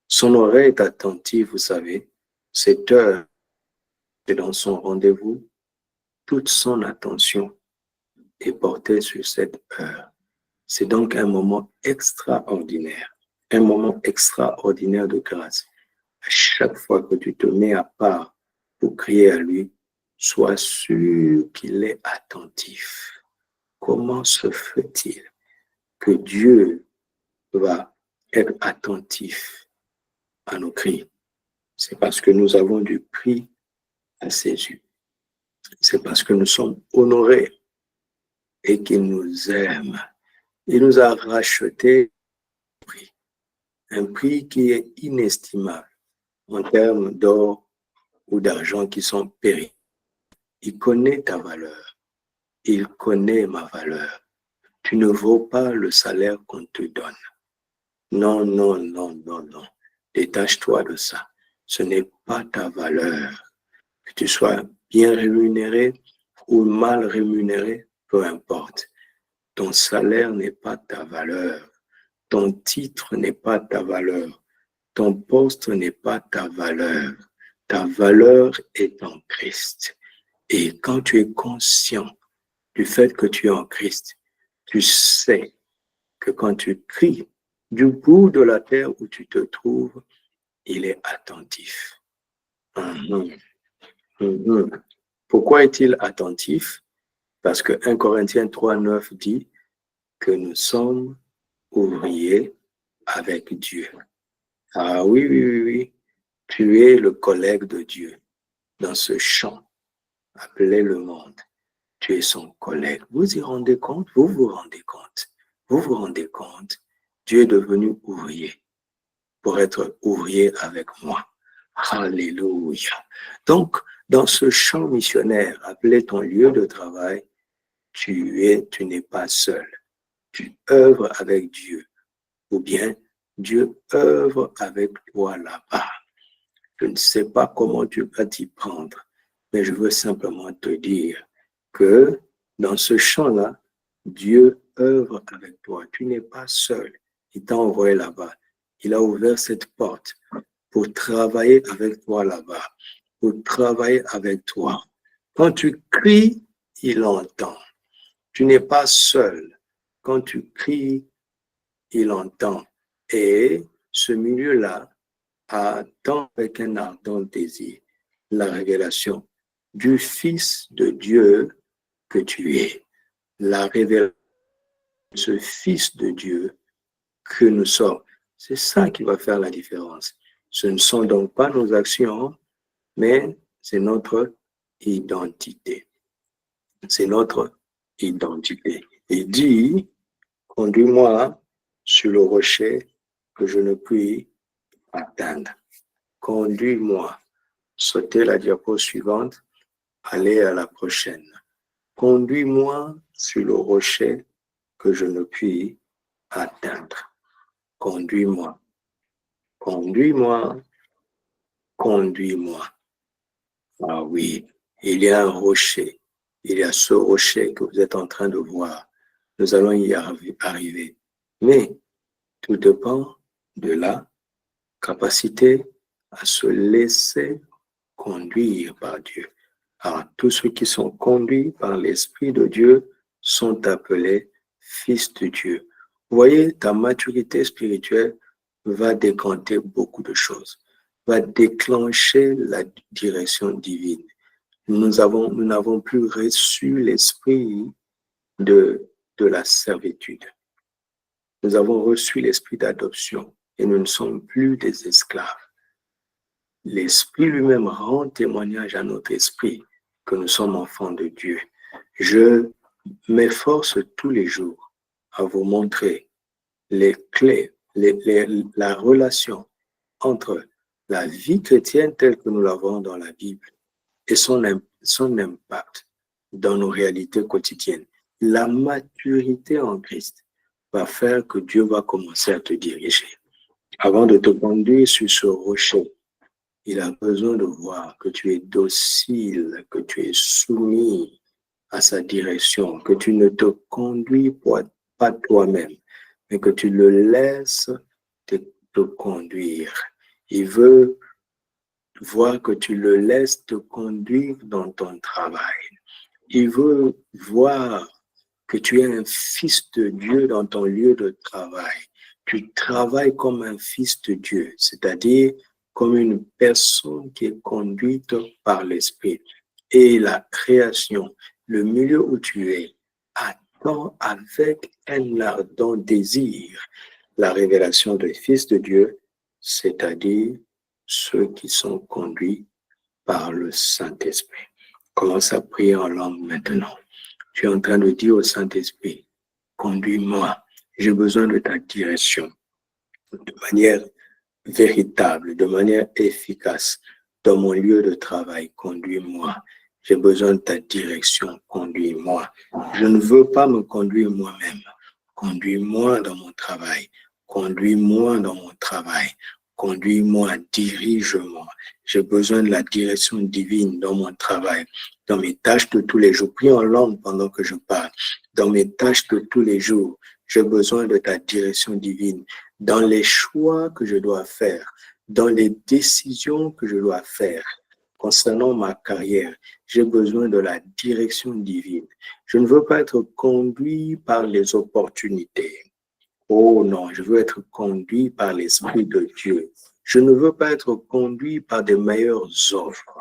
Son oreille est attentive, vous savez. Cette heure est dans son rendez-vous. Toute son attention est portée sur cette heure. C'est donc un moment extraordinaire de grâce. À chaque fois que tu te mets à part pour crier à lui, sois sûr qu'il est attentif. Comment se fait-il que Dieu va être attentif à nos cris? C'est parce que nous avons du prix à ses yeux. C'est parce que nous sommes honorés et qu'il nous aime. Il nous a racheté un prix qui est inestimable en termes d'or ou d'argent qui sont péris. Il connaît ta valeur. Il connaît ma valeur. Tu ne vaux pas le salaire qu'on te donne. Non, non, non, non, non. Détache-toi de ça. Ce n'est pas ta valeur. Que tu sois bien rémunéré ou mal rémunéré, peu importe. Ton salaire n'est pas ta valeur. Ton titre n'est pas ta valeur. Ton poste n'est pas ta valeur. Ta valeur est en Christ. Et quand tu es conscient du fait que tu es en Christ, tu sais que quand tu cries du bout de la terre où tu te trouves, il est attentif. Pourquoi est-il attentif? Parce que 1 Corinthiens 3:9 dit que nous sommes ouvriers avec Dieu. Ah oui, oui, oui, oui. Tu es le collègue de Dieu dans ce champ appelé le monde. Tu es son collègue. Vous y rendez compte? Vous vous rendez compte? Vous vous rendez compte? Dieu est devenu ouvrier pour être ouvrier avec moi. Alléluia. Donc, dans ce champ missionnaire appelé ton lieu de travail, tu n'es pas seul. Tu œuvres avec Dieu. Ou bien, Dieu œuvre avec toi là-bas. Je ne sais pas comment tu vas t'y prendre, mais je veux simplement te dire que dans ce champ-là, Dieu œuvre avec toi. Tu n'es pas seul. Il t'a envoyé là-bas. Il a ouvert cette porte pour travailler avec toi là-bas, pour travailler avec toi. Quand tu cries, il entend. Tu n'es pas seul. Quand tu cries, il entend. Et ce milieu-là attend avec un ardent désir la révélation du Fils de Dieu que tu es. La révélation de ce Fils de Dieu que nous sommes. C'est ça qui va faire la différence. Ce ne sont donc pas nos actions, mais c'est notre identité. C'est notre identité. Il dit, conduis-moi sur le rocher que je ne puis atteindre. Conduis-moi. Sautez la diapo suivante, allez à la prochaine. Conduis-moi sur le rocher que je ne puis atteindre. Conduis-moi. Conduis-moi. Conduis-moi. Ah oui, il y a un rocher. Il y a ce rocher que vous êtes en train de voir. Nous allons y arriver. Mais tout dépend de la capacité à se laisser conduire par Dieu. Alors, tous ceux qui sont conduits par l'Esprit de Dieu sont appelés fils de Dieu. Vous voyez, ta maturité spirituelle va décanter beaucoup de choses, va déclencher la direction divine. Nous n'avons plus reçu l'esprit de la servitude. Nous avons reçu l'esprit d'adoption et nous ne sommes plus des esclaves. L'Esprit lui-même rend témoignage à notre esprit que nous sommes enfants de Dieu. Je m'efforce tous les jours à vous montrer les clés, la relation entre la vie chrétienne telle que nous l'avons dans la Bible et son impact dans nos réalités quotidiennes. La maturité en Christ va faire que Dieu va commencer à te diriger. Avant de te conduire sur ce rocher, il a besoin de voir que tu es docile, que tu es soumis à sa direction, que tu ne te conduis pas toi-même, mais que tu le laisses te conduire. Il veut voir que tu le laisses te conduire dans ton travail. Il veut voir que tu es un fils de Dieu dans ton lieu de travail. Tu travailles comme un fils de Dieu, c'est-à-dire comme une personne qui est conduite par l'Esprit. Et la création, le milieu où tu es, attend avec un ardent désir la révélation des fils de Dieu, c'est-à-dire ceux qui sont conduits par le Saint-Esprit. Commence à prier en langue maintenant. Tu es en train de dire au Saint-Esprit, conduis-moi, j'ai besoin de ta direction de manière véritable, de manière efficace dans mon lieu de travail. Conduis-moi. J'ai besoin de ta direction. Conduis-moi. Je ne veux pas me conduire moi-même. Conduis-moi dans mon travail. Conduis-moi dans mon travail. Conduis-moi, dirige-moi. J'ai besoin de la direction divine dans mon travail, dans mes tâches de tous les jours. Prie en langue pendant que je parle. Dans mes tâches de tous les jours, j'ai besoin de ta direction divine. Dans les choix que je dois faire, dans les décisions que je dois faire concernant ma carrière, j'ai besoin de la direction divine. Je ne veux pas être conduit par les opportunités. Oh non, je veux être conduit par l'Esprit de Dieu. Je ne veux pas être conduit par des meilleures offres,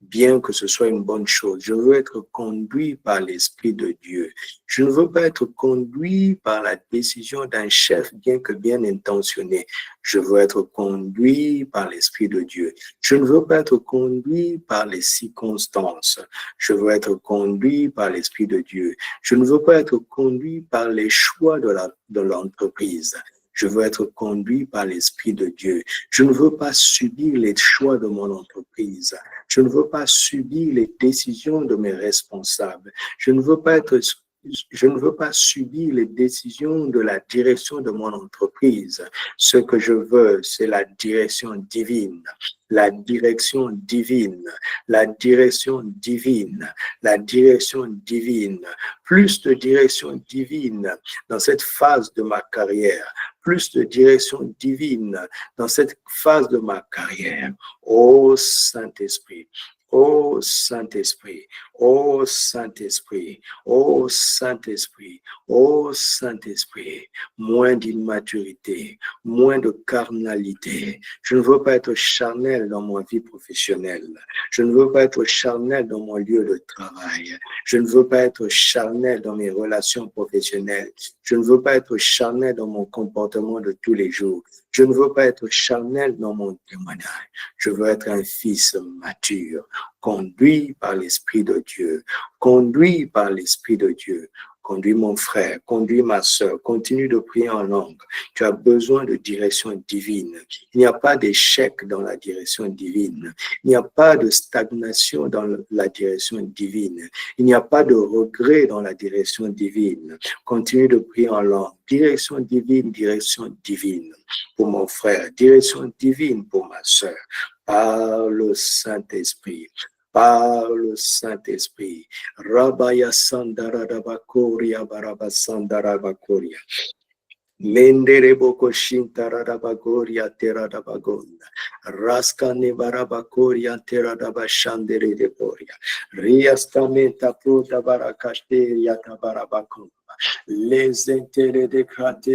bien que ce soit une bonne chose. Je veux être conduit par l'Esprit de Dieu. Je ne veux pas être conduit par la décision d'un chef, bien que bien intentionné. Je veux être conduit par l'Esprit de Dieu. Je ne veux pas être conduit par les circonstances. Je veux être conduit par l'Esprit de Dieu. Je ne veux pas être conduit par les choix de l'entreprise. Je veux être conduit par l'Esprit de Dieu. Je ne veux pas subir les choix de mon entreprise. Je ne veux pas subir les décisions de mes responsables. Je ne veux pas être je ne veux pas subir les décisions de la direction de mon entreprise. Ce que je veux, c'est la direction divine, la direction divine, la direction divine, la direction divine. Plus de direction divine dans cette phase de ma carrière, plus de direction divine dans cette phase de ma carrière. Ô Saint-Esprit, ô Saint-Esprit, ô Saint-Esprit, ô Saint-Esprit, ô Saint-Esprit, moins d'immaturité, moins de carnalité. Je ne veux pas être charnel dans ma vie professionnelle. Je ne veux pas être charnel dans mon lieu de travail. Je ne veux pas être charnel dans mes relations professionnelles. Je ne veux pas être charnel dans mon comportement de tous les jours. Je ne veux pas être charnel dans mon témoignage. Je veux être un fils mature, conduit par l'Esprit de Dieu, conduit par l'Esprit de Dieu. Conduis mon frère, conduis ma sœur, continue de prier en langue. Tu as besoin de direction divine. Il n'y a pas d'échec dans la direction divine. Il n'y a pas de stagnation dans la direction divine. Il n'y a pas de regret dans la direction divine. Continue de prier en langue. Direction divine pour mon frère, direction divine pour ma sœur. Par le Saint-Esprit. Par le Saint-Esprit. Rabaya Sandarabakoria Baraba Sandarabakoria. Mendereboko Shintarabagoria Teradabagonda. Raskane Barabakoria Teradabashandere de Boria. Riastamenta Pruta Barakashteria Tabarabakonda. Les intérêts de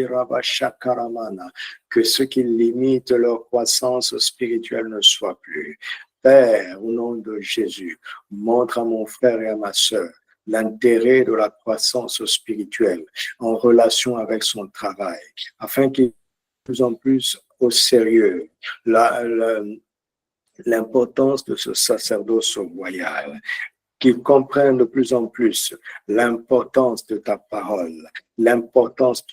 Rabashakaramana. Que ce qui limite leur croissance spirituelle ne soit plus. Père, au nom de Jésus, montre à mon frère et à ma sœur l'intérêt de la croissance spirituelle en relation avec son travail, afin qu'il prenne de plus en plus au sérieux l'importance de ce sacerdoce royal, qu'ils comprennent de plus en plus l'importance de ta parole, l'importance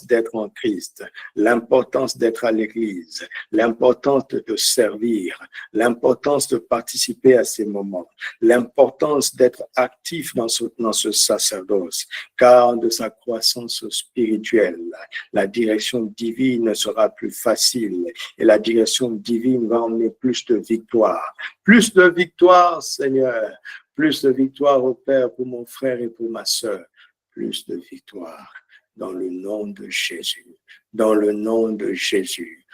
d'être en Christ, l'importance d'être à l'Église, l'importance de te servir, l'importance de participer à ces moments, l'importance d'être actif dans ce sacerdoce, car de sa croissance spirituelle, la direction divine sera plus facile et la direction divine va emmener plus de victoire. Plus de victoire, Seigneur, plus de victoire au Père pour mon frère et pour ma sœur, plus de victoire. Dans le nom de Jésus, dans le nom de Jésus,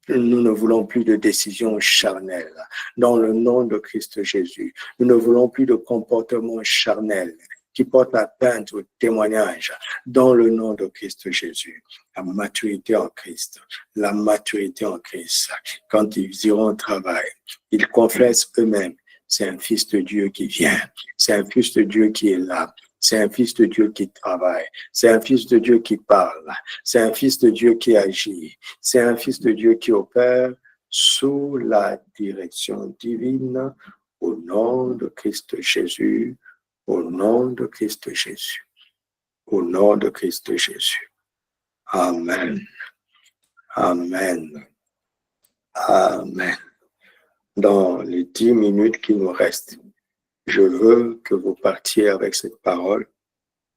nous ne voulons plus de décisions charnelles. Dans le nom de Christ Jésus, nous ne voulons plus de comportements charnels qui portent atteinte au témoignage. Dans le nom de Christ Jésus, la maturité en Christ, la maturité en Christ. Quand ils iront au travail, ils confessent eux-mêmes, c'est un fils de Dieu qui vient, c'est un fils de Dieu qui est là. C'est un fils de Dieu qui travaille. C'est un fils de Dieu qui parle. C'est un fils de Dieu qui agit. C'est un fils de Dieu qui opère sous la direction divine au nom de Christ Jésus. Au nom de Christ Jésus. Au nom de Christ Jésus. Amen. Amen. Amen. Dans les 10 minutes qui nous restent, je veux que vous partiez avec cette parole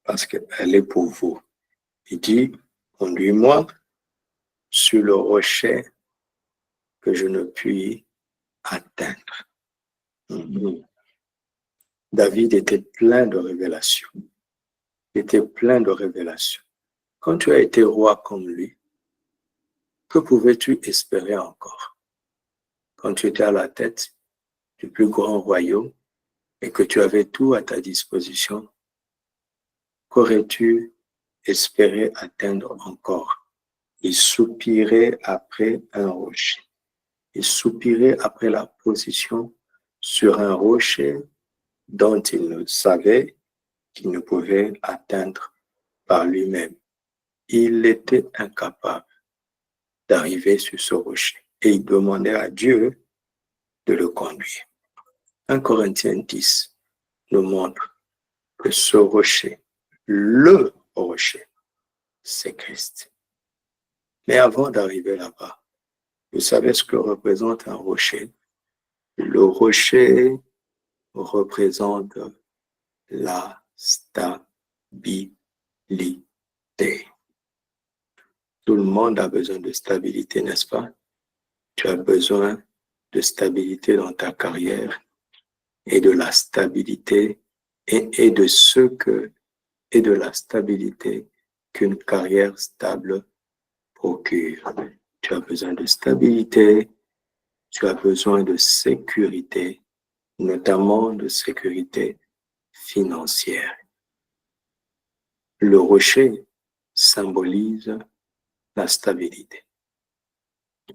parce qu'elle est pour vous. Il dit, conduis-moi sur le rocher que je ne puis atteindre. David était plein de révélations. Il était plein de révélations. Quand tu as été roi comme lui, que pouvais-tu espérer encore? Quand tu étais à la tête du plus grand royaume, et que tu avais tout à ta disposition, qu'aurais-tu espéré atteindre encore? Il soupirait après un rocher. Il soupirait après la position sur un rocher dont il ne savait qu'il ne pouvait atteindre par lui-même. Il était incapable d'arriver sur ce rocher et il demandait à Dieu de le conduire. 1 Corinthiens 10 nous montre que ce rocher, le rocher, c'est Christ. Mais avant d'arriver là-bas, vous savez ce que représente un rocher? Le rocher représente la stabilité. Tout le monde a besoin de stabilité, n'est-ce pas? Tu as besoin de stabilité dans ta carrière et de la stabilité et de la stabilité qu'une carrière stable procure. Tu as besoin de stabilité, tu as besoin de sécurité, notamment de sécurité financière. Le rocher symbolise la stabilité.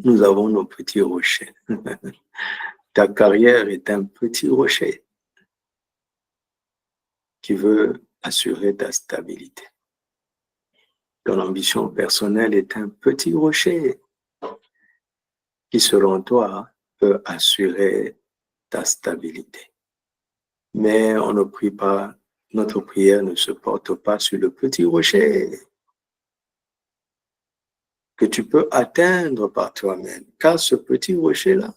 Nous avons nos petits rochers. Ta carrière est un petit rocher qui veut assurer ta stabilité. Ton ambition personnelle est un petit rocher qui, selon toi, peut assurer ta stabilité. Mais on ne prie pas, notre prière ne se porte pas sur le petit rocher que tu peux atteindre par toi-même. Car ce petit rocher-là,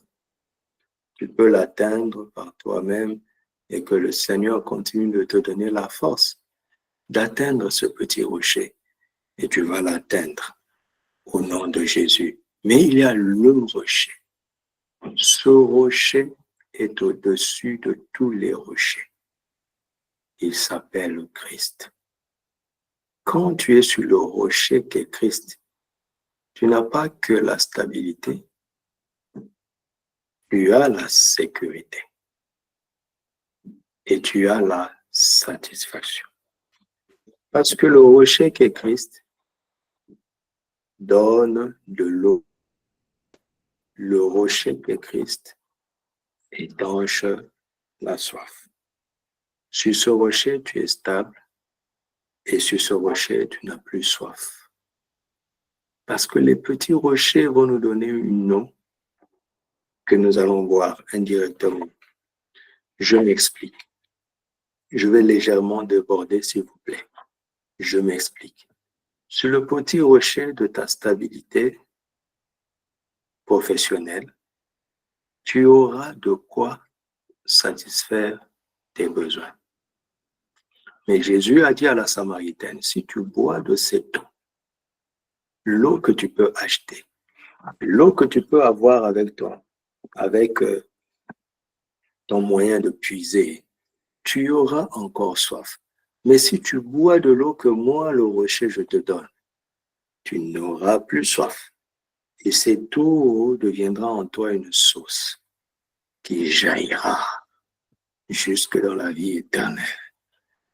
tu peux l'atteindre par toi-même et que le Seigneur continue de te donner la force d'atteindre ce petit rocher. Et tu vas l'atteindre au nom de Jésus. Mais il y a le rocher. Ce rocher est au-dessus de tous les rochers. Il s'appelle Christ. Quand tu es sur le rocher qu'est Christ, tu n'as pas que la stabilité, tu as la sécurité et tu as la satisfaction. Parce que le rocher qu'est Christ donne de l'eau. Le rocher qu'est Christ étanche la soif. Sur ce rocher, tu es stable et sur ce rocher, tu n'as plus soif. Parce que les petits rochers vont nous donner une eau que nous allons boire indirectement. Je m'explique. Je vais légèrement déborder, s'il vous plaît. Je m'explique. Sur le petit rocher de ta stabilité professionnelle, tu auras de quoi satisfaire tes besoins. Mais Jésus a dit à la Samaritaine, si tu bois de cette eau, l'eau que tu peux acheter, l'eau que tu peux avoir avec toi, avec ton moyen de puiser, tu auras encore soif. Mais si tu bois de l'eau que moi, le rocher, je te donne, tu n'auras plus soif. Et cette eau deviendra en toi une source qui jaillira jusque dans la vie éternelle.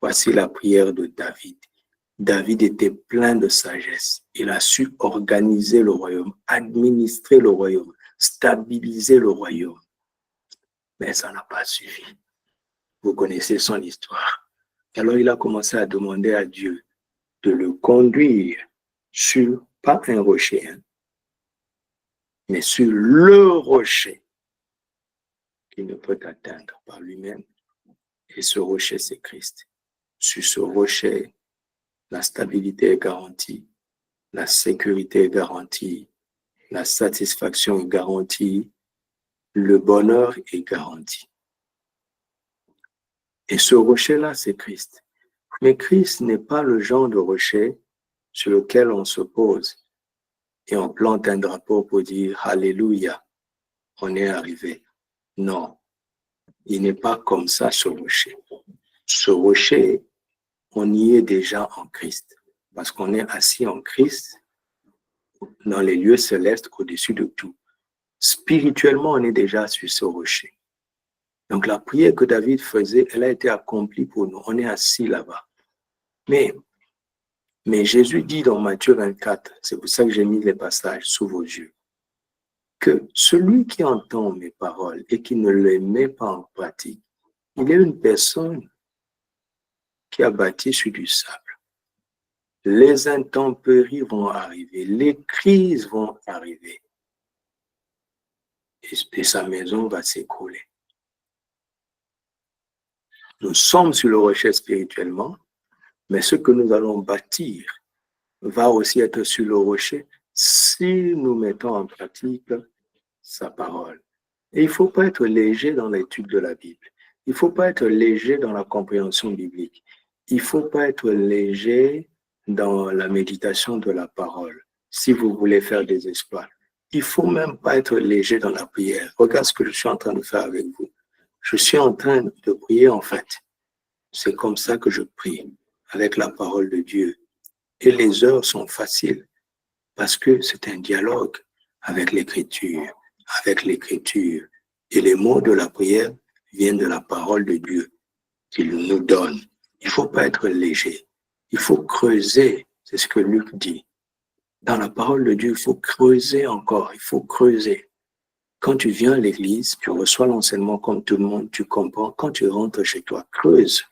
Voici la prière de David. David était plein de sagesse. Il a su organiser le royaume, administrer le royaume, stabiliser le royaume. Mais ça n'a pas suffi. Vous connaissez son histoire. Alors il a commencé à demander à Dieu de le conduire sur, pas un rocher, mais sur le rocher qu'il ne peut atteindre par lui-même. Et ce rocher, c'est Christ. Sur ce rocher, la stabilité est garantie, la sécurité est garantie, la satisfaction est garantie, le bonheur est garanti. Et ce rocher-là, c'est Christ. Mais Christ n'est pas le genre de rocher sur lequel on se pose et on plante un drapeau pour dire « Alléluia, on est arrivé ». Non, il n'est pas comme ça ce rocher. Ce rocher, on y est déjà en Christ. Parce qu'on est assis en Christ dans les lieux célestes au-dessus de tout. Spirituellement, on est déjà sur ce rocher. Donc la prière que David faisait, elle a été accomplie pour nous. On est assis là-bas. Mais Jésus dit dans Matthieu 24, c'est pour ça que j'ai mis les passages sous vos yeux, que celui qui entend mes paroles et qui ne les met pas en pratique, il est une personne qui a bâti sur du sable. Les intempéries vont arriver, les crises vont arriver. Et sa maison va s'écrouler. Nous sommes sur le rocher spirituellement, mais ce que nous allons bâtir va aussi être sur le rocher si nous mettons en pratique sa parole. Et il ne faut pas être léger dans l'étude de la Bible. Il ne faut pas être léger dans la compréhension biblique. Il ne faut pas être léger dans la méditation de la parole si vous voulez faire des exploits. Il ne faut même pas être léger dans la prière. Regarde ce que je suis en train de faire avec vous. Je suis en train de prier en fait. C'est comme ça que je prie, avec la parole de Dieu. Et les heures sont faciles parce que c'est un dialogue avec l'Écriture, Et les mots de la prière viennent de la parole de Dieu qu'il nous donne. Il ne faut pas être léger. Il faut creuser. C'est ce que Luc dit. Dans la parole de Dieu, il faut creuser encore. Il faut creuser. Quand tu viens à l'église, tu reçois l'enseignement comme tout le monde, tu comprends. Quand tu rentres chez toi, creuse.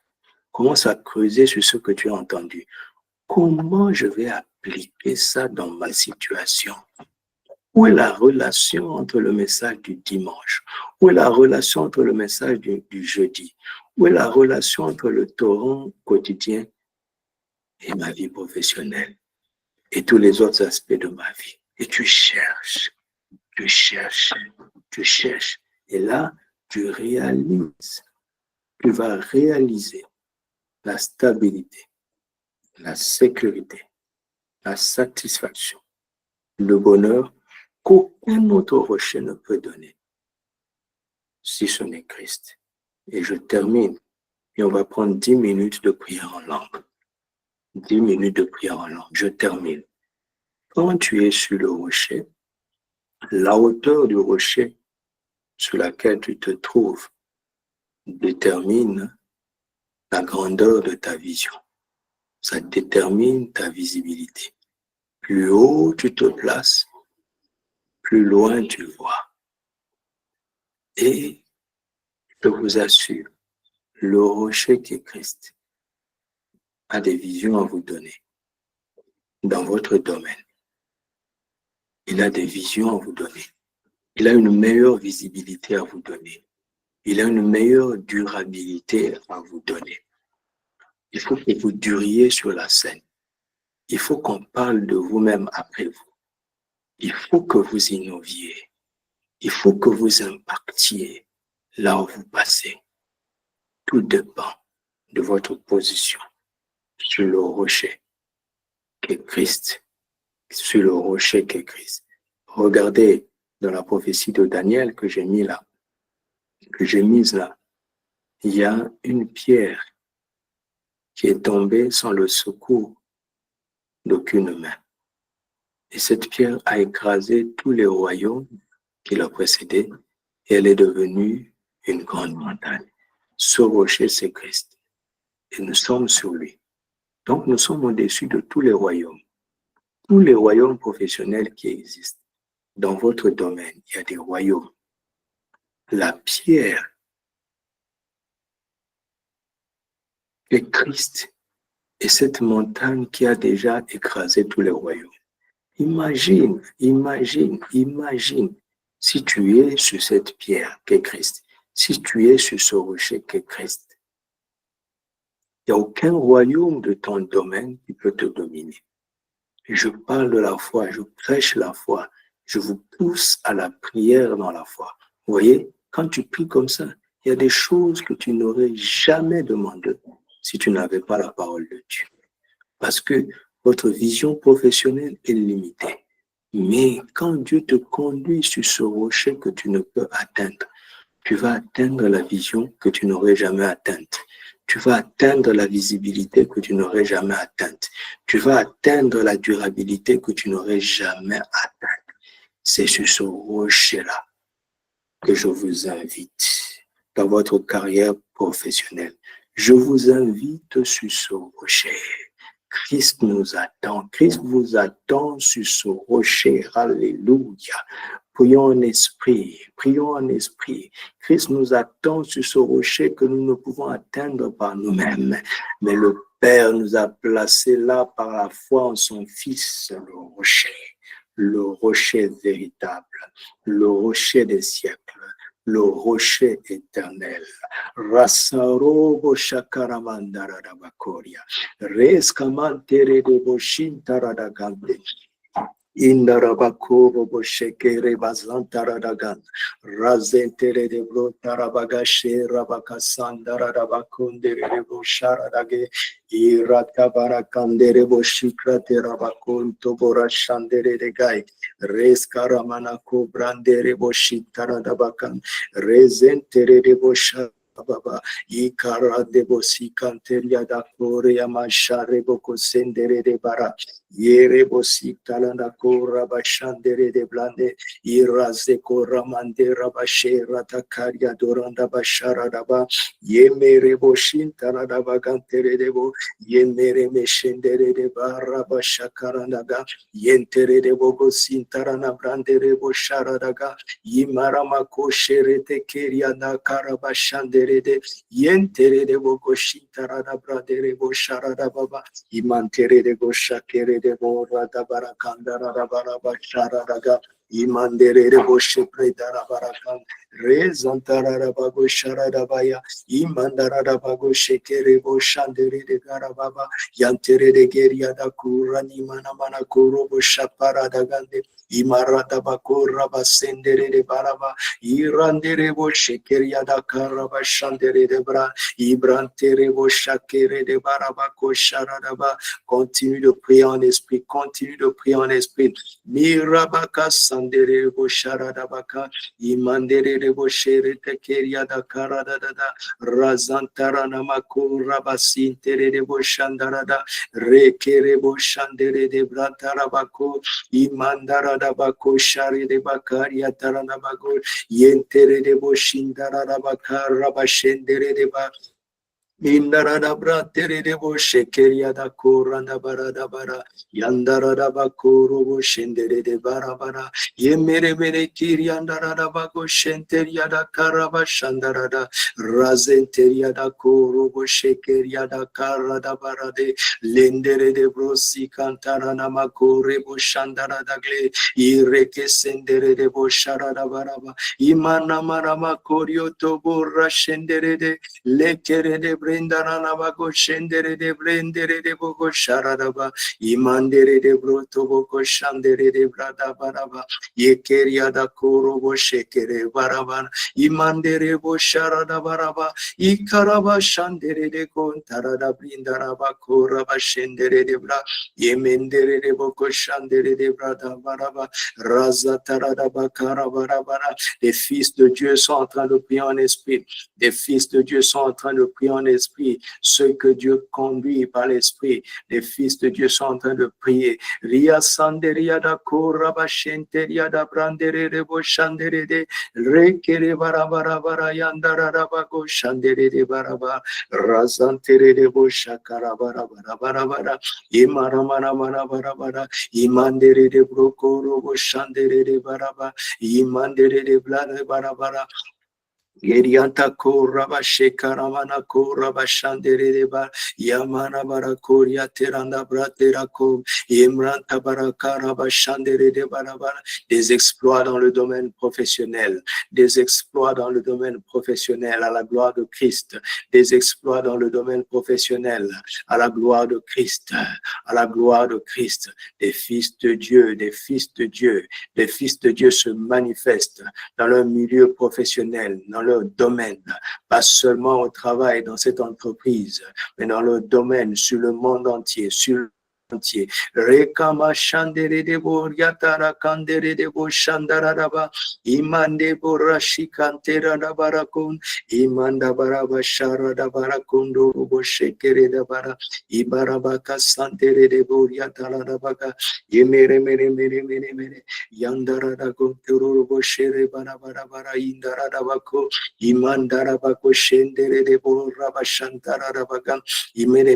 Commence à creuser sur ce que tu as entendu. Comment je vais appliquer ça dans ma situation? Où est la relation entre le message du dimanche? Où est la relation entre le message du jeudi? Où est la relation entre le torrent quotidien et ma vie professionnelle et tous les autres aspects de ma vie? Et tu cherches. Et là, tu vas réaliser la stabilité, la sécurité, la satisfaction, le bonheur qu'aucun autre rocher ne peut donner, si ce n'est Christ. Et je termine, et on va prendre 10 minutes de prière en langue. 10 minutes de prière en langue, je termine. Quand tu es sur le rocher, la hauteur du rocher sur laquelle tu te trouves détermine la grandeur de ta vision. Ça détermine ta visibilité. Plus haut tu te places, plus loin tu vois. Et je vous assure, le rocher qui est Christ a des visions à vous donner dans votre domaine. Il a des visions à vous donner. Il a une meilleure visibilité à vous donner. Il a une meilleure durabilité à vous donner. Il faut que vous duriez sur la scène. Il faut qu'on parle de vous-même après vous. Il faut que vous innoviez. Il faut que vous impactiez là où vous passez. Tout dépend de votre position sur le rocher qu'est Christ. Sur le rocher qu'est Christ. Regardez dans la prophétie de Daniel que j'ai mise là. Il y a une pierre qui est tombée sans le secours d'aucune main. Et cette pierre a écrasé tous les royaumes qui l'ont précédé et elle est devenue une grande montagne. Ce rocher, c'est Christ. Et nous sommes sur lui. Donc, nous sommes au-dessus de tous les royaumes. Tous les royaumes professionnels qui existent. Dans votre domaine, il y a des royaumes. La pierre est Christ et cette montagne qui a déjà écrasé tous les royaumes. Imagine si tu es sur cette pierre qu'est Christ, si tu es sur ce rocher qu'est Christ. Il n'y a aucun royaume de ton domaine qui peut te dominer. Je parle de la foi, je prêche la foi, je vous pousse à la prière dans la foi. Vous voyez, quand tu pries comme ça, il y a des choses que tu n'aurais jamais demandées si tu n'avais pas la parole de Dieu. Parce que votre vision professionnelle est limitée. Mais quand Dieu te conduit sur ce rocher que tu ne peux atteindre, tu vas atteindre la vision que tu n'aurais jamais atteinte. Tu vas atteindre la visibilité que tu n'aurais jamais atteinte. Tu vas atteindre la durabilité que tu n'aurais jamais atteinte. C'est sur ce rocher-là que je vous invite dans votre carrière professionnelle. Je vous invite sur ce rocher. Christ nous attend. Christ vous attend sur ce rocher. Alléluia. Prions en esprit. Christ nous attend sur ce rocher que nous ne pouvons atteindre par nous-mêmes. Mais le Père nous a placés là par la foi en son Fils, le rocher véritable, le rocher des siècles, le rocher éternel. Rasarobo shakaramandarabakoria. Reskamantere de boshintaradagande. Indarabakuro boshekere bazantaradagan. Razentere de bro tarabagashe rabakasandara rabakundere de bosharadage. Iratabarakandere boshikrate rabakun tobora shandere de gai. Reskaramana kobrandere boshitaradabakam. Rezentere de boshar. Baba ikara de bosikanteria da korea mashare boko sendere de bara yere bosikalana kora bashandere de blande iraze kora mandera bashera takaria doranda bashara daba yemere boshintara da bagantere de bo yemere meshendere de bara bashakara daga yentere de bogo sintara na brandere boshara daga yimarama koshere tekeria na karabashandere de yentere de bo goshintara da bradere bo sharada baba imantere de go shakere de bo rada barakandara da baraba sharada ga imandere de bo shepre da barakan rezantara da bago sharada baya imandara da bago shekere bo shandere de garababa yantere de geria da kurani mana mana kuro bo shapara da gande imarada bakura basendere de baraba irandere bo shekeria da karaba shandere de bra ibrantere bo shakere de baraba kosharadaba. Continue de prier en esprit, continue de prier en esprit. Mirabaka sandere bo sharadabaka imandere de bo shere tekeria da karada da razantara namako rabasintere de bo shandarada rekere bo shandere de bratarabako imandara da bako shari de bakaria tarana bago yentere de boshindara da bakara bashendere de ba Indarada bratere de bo shekeria da koranda barada bara yandara da bakoro bo shendere de barabara yemere mere kiriandara da bako shenteria da karaba shandara da razenteria da koro bo shekeria da karada barade lendere de brosi kantara na makore bo shandara da gle ireke sendere de bo sharada baraba imana marama korio to bo rashendere de lekere de brendana bago shendere de brendere de bogo sharadaba imandere de broto bogo shandere de brada baraba yekeria da koro bo shekere baraba imandere bo sharada baraba ikaraba shandere de kontara da brindara bakora ba shendere de bra yemendere de bogo shandere de brada baraba raza tarada bakara barabara. Les fils de Dieu sont en train de prier en esprit. Les fils de Dieu sont en train de prier en esprit. Ceux que Dieu conduit par l'esprit. Les fils de Dieu sont en train de prier. Ria sanderia da koraba shenteria da brandere de bo shandere de rekere barabara bara yandara rabago shandere de baraba razantere de bo shakara barabara barabara imara mana mana barabara imandere de brokoro bo shandere de baraba imandere de blade barabara Gerianta koraba shekaramana koraba shandereba yamana barakoria teranda bratera ko imranta barakaraba shanderede barabara. Des exploits dans le domaine professionnel, des exploits dans le domaine professionnel à la gloire de Christ, des exploits dans le domaine professionnel à la gloire de Christ, à la gloire de Christ. Des fils de Dieu, des fils de Dieu, des fils de Dieu se manifestent dans leur milieu professionnel, dans leur domaine, pas seulement au travail dans cette entreprise, mais dans le domaine, sur le monde entier, entier. Rekama shandere de bo yatara kandere de bo shandaraba imande bo rashikantera da barakun imanda baraba shara da barakundo bo shekere da bara ibarabaka santere de bo yatara da baka yemere mere yandara da gonturu bo shere bara indara da bako imandara bako shendere de bo rabashantara da baka imere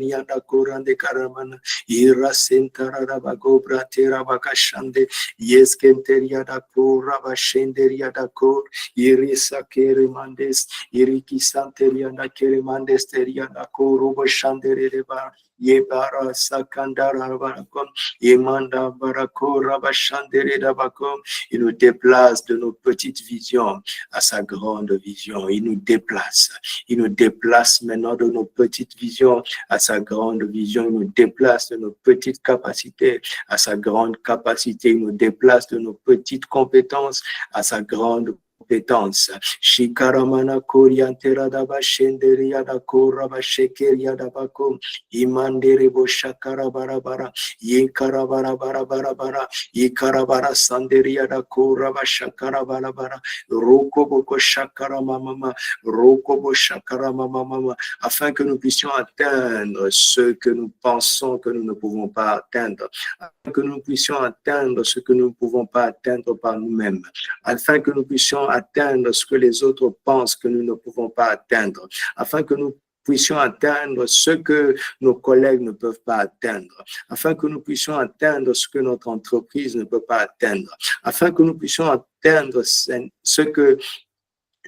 yanda korande karamana Ira sentara rabago bratera bakashande yeskenteria da ko rabashenderia da ko irisa kere mandes iriki santeria da kere mandes teria da ko robo shandere reba Yebara Sakandara Barakom, Yemanda Barako Rabashandere Dabakom. Il nous déplace de nos petites visions à sa grande vision. Il nous déplace. Il nous déplace maintenant de nos petites visions à sa grande vision. Il nous déplace de nos petites capacités à sa grande capacité. Il nous déplace de nos petites compétences à sa grande compétence. Shikaramana Koriantera Daba Shenderia da Koraba Shekeria Dabako, Imanderebo Shakara Barabara, Yikarabara Barabara, Yikarabara Sanderia da Koraba Shakara Barabara, Rokoboko Shakara Mama, Rokobo Shakara Mama, afin que nous puissions atteindre ce que nous pensons que nous ne pouvons pas atteindre, afin que nous puissions atteindre ce que nous ne pouvons pas atteindre par nous-mêmes, afin que nous puissions atteindre ce que les autres pensent que nous ne pouvons pas atteindre, afin que nous puissions atteindre ce que nos collègues ne peuvent pas atteindre, afin que nous puissions atteindre ce que notre entreprise ne peut pas atteindre, afin que nous puissions atteindre ce que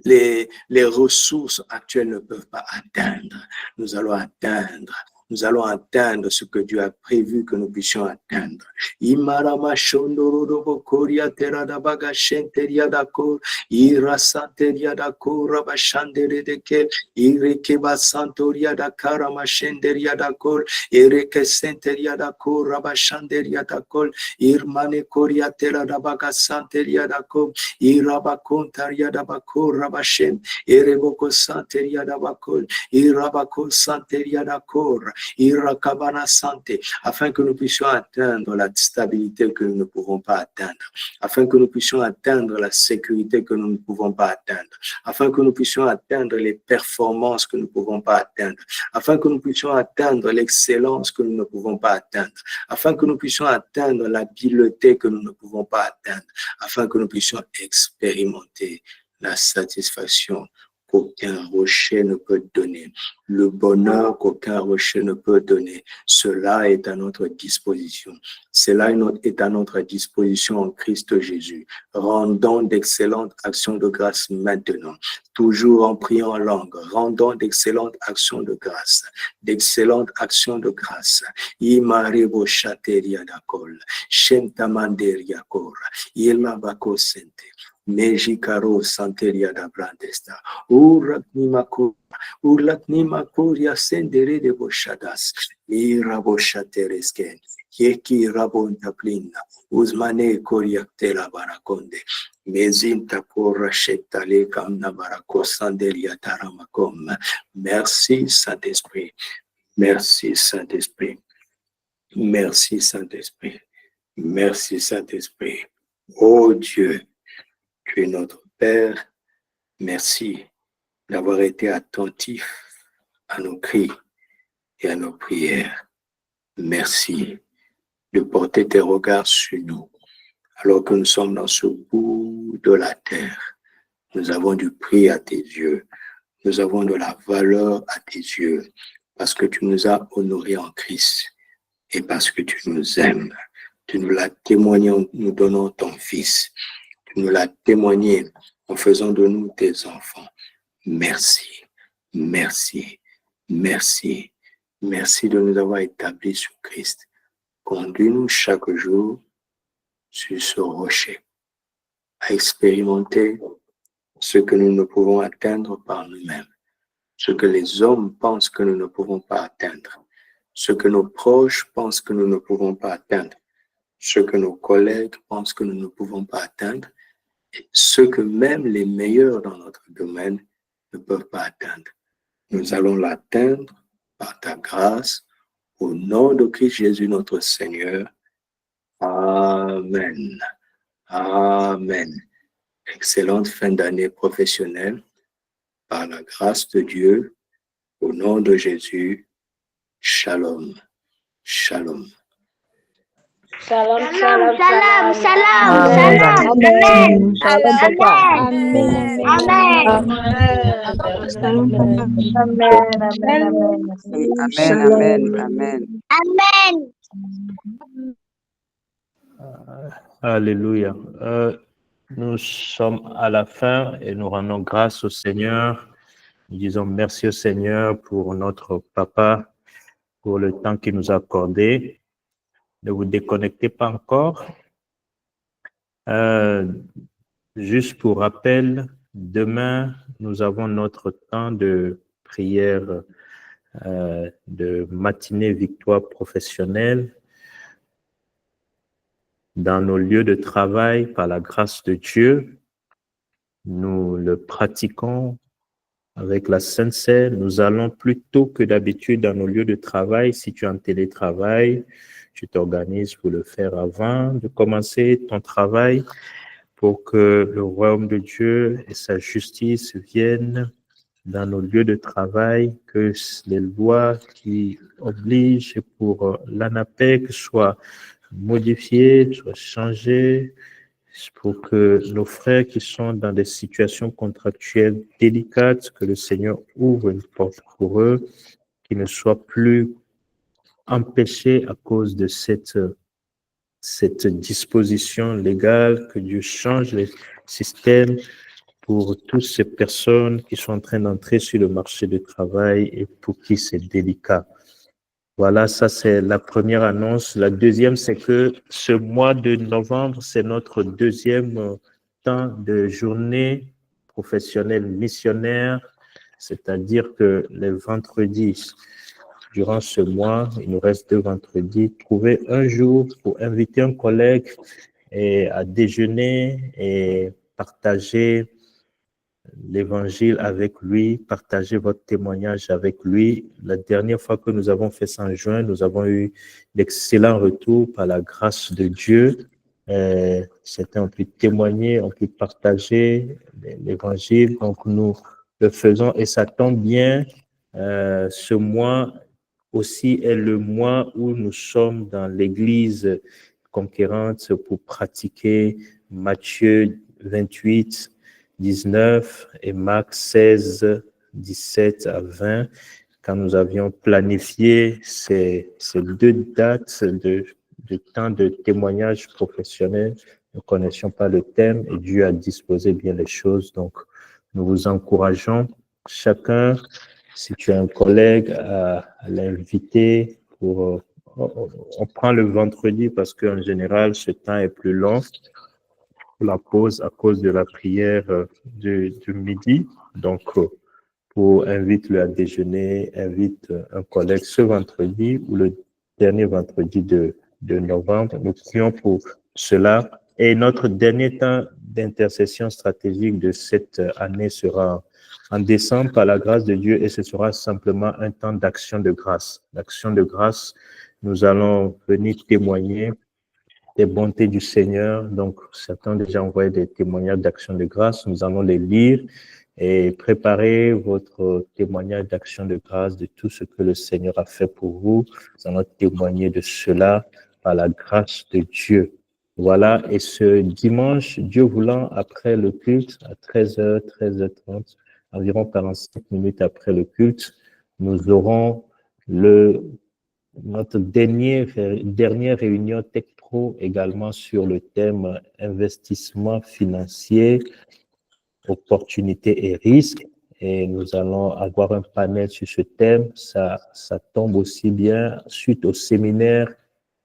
les ressources actuelles ne peuvent pas atteindre. Nous allons atteindre ce que Dieu a prévu que nous puissions atteindre. Imarama shondorobo koria terada baga shenteria dako, ira santeria dako rabashandere deke, ireke basantoria dakara mashenderia dako, ireke senteria dako rabashanderia dako, irmane koria terada baga santeria dako, irabakontaria dabako rabashem, ireboko santeria dabako, irabako santeria dako, Irakabana santé, afin que nous puissions atteindre la stabilité que nous ne pouvons pas atteindre, afin que nous puissions atteindre la sécurité que nous ne pouvons pas atteindre, afin que nous puissions atteindre les performances que nous ne pouvons pas atteindre, afin que nous puissions atteindre l'excellence que nous ne pouvons pas atteindre, afin que nous puissions atteindre l'habileté que nous ne pouvons pas atteindre, afin que nous puissions expérimenter la satisfaction qu'aucun rocher ne peut donner, le bonheur qu'aucun rocher ne peut donner. Cela est à notre disposition. Cela est à notre disposition en Christ Jésus. Rendons d'excellentes actions de grâce maintenant, toujours en priant en langue. Rendons d'excellentes actions de grâce, d'excellentes actions de grâce. Imarebo shateria dakol, shentamanderia kor, ilabako sente. Mejikaro santeria da brandesta, uraknimakuria sendere de boshadas, iraboshateresken, yeki rabontaplina, uzmane koriaktela barakonde, mezinta porra shetale kamna barako sanderia taramakom. Merci Saint-Esprit, merci Saint-Esprit, merci Saint-Esprit, merci Saint-Esprit. Oh Dieu, tu es notre Père, merci d'avoir été attentif à nos cris et à nos prières. Merci de porter tes regards sur nous. Alors que nous sommes dans ce bout de la terre, nous avons du prix à tes yeux. Nous avons de la valeur à tes yeux parce que tu nous as honorés en Christ et parce que tu nous aimes. Tu nous l'as témoigné en nous donnant ton Fils. Tu nous l'as témoigné en faisant de nous tes enfants. Merci, merci, merci, merci de nous avoir établis sur Christ. Conduis-nous chaque jour sur ce rocher à expérimenter ce que nous ne pouvons atteindre par nous-mêmes, ce que les hommes pensent que nous ne pouvons pas atteindre, ce que nos proches pensent que nous ne pouvons pas atteindre, ce que nos collègues pensent que nous ne pouvons pas atteindre, et ce que même les meilleurs dans notre domaine ne peuvent pas atteindre. Nous allons l'atteindre par ta grâce, au nom de Christ Jésus notre Seigneur. Amen. Amen. Excellente fin d'année professionnelle par la grâce de Dieu, au nom de Jésus. Shalom. Shalom. Shalom, Salam, shalom, salam, shalom. salam, Amen. salam. Shalom, Amen. Papa. Amen. Amen. Amen. Amen. Alléluia. Nous sommes à la fin et nous rendons grâce au Seigneur. Nous disons merci au Seigneur pour notre papa, pour le temps qu'il nous a accordé. Ne vous déconnectez pas encore. Juste pour rappel, demain, nous avons notre temps de prière de matinée victoire professionnelle dans nos lieux de travail par la grâce de Dieu. Nous le pratiquons avec la Sainte Seine. Nous allons plus tôt que d'habitude dans nos lieux de travail. Si tu es en télétravail, tu t'organises pour le faire avant de commencer ton travail pour que le royaume de Dieu et sa justice viennent dans nos lieux de travail, que les lois qui obligent pour l'ANAPEC soient modifiées, soient changées, pour que nos frères qui sont dans des situations contractuelles délicates, que le Seigneur ouvre une porte pour eux, qu'ils ne soient plus empêchés à cause de cette disposition légale, que Dieu change les systèmes pour toutes ces personnes qui sont en train d'entrer sur le marché du travail et pour qui c'est délicat. Voilà, ça c'est la première annonce. La deuxième, c'est que ce mois de novembre, c'est notre deuxième temps de journée professionnelle missionnaire, c'est-à-dire que les vendredis, durant ce mois, il nous reste 2 vendredis, trouver un jour pour inviter un collègue à déjeuner et partager l'évangile avec lui, partager votre témoignage avec lui. La dernière fois que nous avons fait ça en juin, nous avons eu d'excellents retours par la grâce de Dieu. Certains ont pu témoigner, ont pu partager l'évangile. Donc, nous le faisons et ça tombe bien. Ce mois aussi est le mois où nous sommes dans l'église conquérante pour pratiquer Matthieu 28, 19 et Marc 16, 17 à 20, quand nous avions planifié ces 2 dates de temps de témoignage professionnel. Nous ne connaissions pas le thème et Dieu a disposé bien les choses. Donc, nous vous encourageons chacun, si tu as un collègue, à l'inviter pour... on prend le vendredi parce qu'en général, ce temps est plus long. La pause à cause de la prière du midi. Donc, pour invite-le à déjeuner, invite un collègue ce vendredi ou le dernier vendredi de novembre. Nous prions pour cela. Et notre dernier temps d'intercession stratégique de cette année sera en décembre par la grâce de Dieu et ce sera simplement un temps d'action de grâce. L'action de grâce, nous allons venir témoigner des bontés du Seigneur. Donc, certains ont déjà envoyé des témoignages d'action de grâce. Nous allons les lire et préparer votre témoignage d'action de grâce de tout ce que le Seigneur a fait pour vous. Nous allons témoigner de cela par la grâce de Dieu. Voilà, et ce dimanche, Dieu voulant, après le culte, à 13h, 13h30, environ 45 minutes après le culte, nous aurons notre dernière réunion Tech Pro également sur le thème investissement financier, opportunités et risques. Et nous allons avoir un panel sur ce thème. Ça tombe aussi bien suite au séminaire,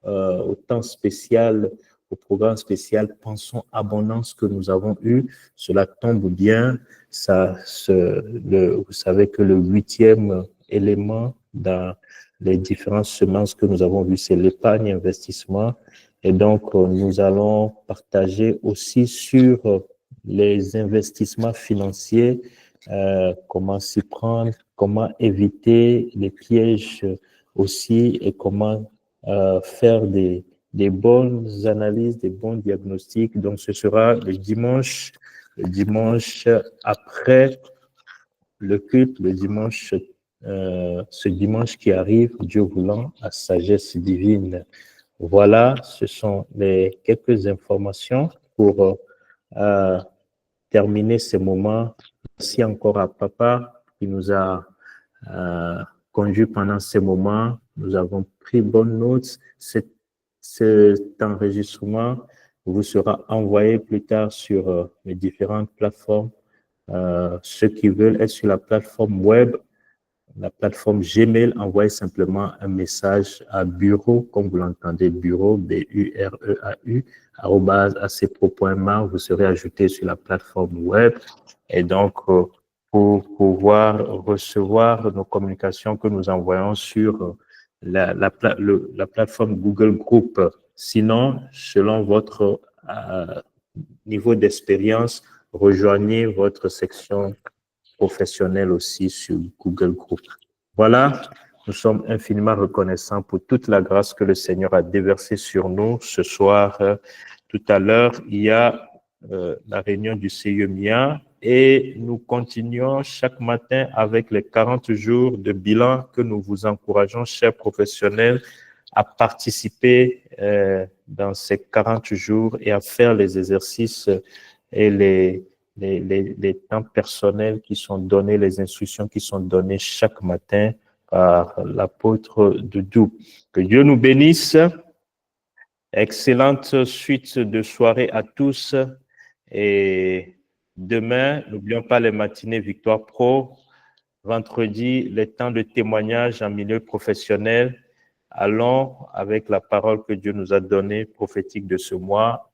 au temps spécial, au programme spécial Pensons Abondance que nous avons eu. Cela tombe bien. Vous savez que le 8e élément dans les différentes semences que nous avons vues, c'est l'épargne investissement. Et donc, nous allons partager aussi sur les investissements financiers, comment s'y prendre, comment éviter les pièges aussi et comment faire des bonnes analyses, des bons diagnostics. Donc, ce sera le dimanche après le culte, ce dimanche qui arrive, Dieu voulant, à sagesse divine. Voilà, ce sont les quelques informations pour terminer ce moment. Merci encore à Papa qui nous a conduits pendant ces moments. Nous avons pris bonne note. Cet enregistrement vous sera envoyé plus tard sur les différentes plateformes. Ceux qui veulent être sur la plateforme web, la plateforme Gmail, envoyez simplement un message à bureau, comme vous l'entendez, bureau, B-U-R-E-A-U, @acpro.ma. Vous serez ajouté sur la plateforme web. Et donc, pour pouvoir recevoir nos communications que nous envoyons sur la plateforme Google Group. Sinon, selon votre niveau d'expérience, rejoignez votre section professionnelle aussi sur Google Group. Voilà, nous sommes infiniment reconnaissants pour toute la grâce que le Seigneur a déversée sur nous ce soir. Tout à l'heure, il y a la réunion du CIEMIA et nous continuons chaque matin avec les 40 jours de bilan que nous vous encourageons, chers professionnels, à participer dans ces 40 jours et à faire les exercices et les temps personnels qui sont donnés, les instructions qui sont données chaque matin par l'apôtre Doudou. Que Dieu nous bénisse. Excellente suite de soirée à tous. Et demain, n'oublions pas les matinées Victoire Pro. Vendredi, les temps de témoignage en milieu professionnel. Allons avec la parole que Dieu nous a donnée, prophétique de ce mois.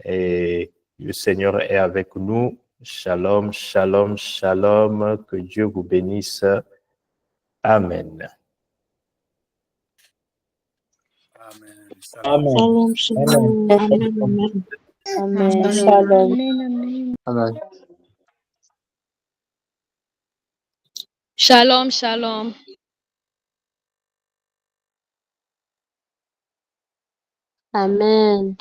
Et le Seigneur est avec nous. Shalom, shalom, shalom. Que Dieu vous bénisse. Amen. Shalom, shalom. Amen, amen. Amen. Shalom. Amen. Shalom, shalom. Amen.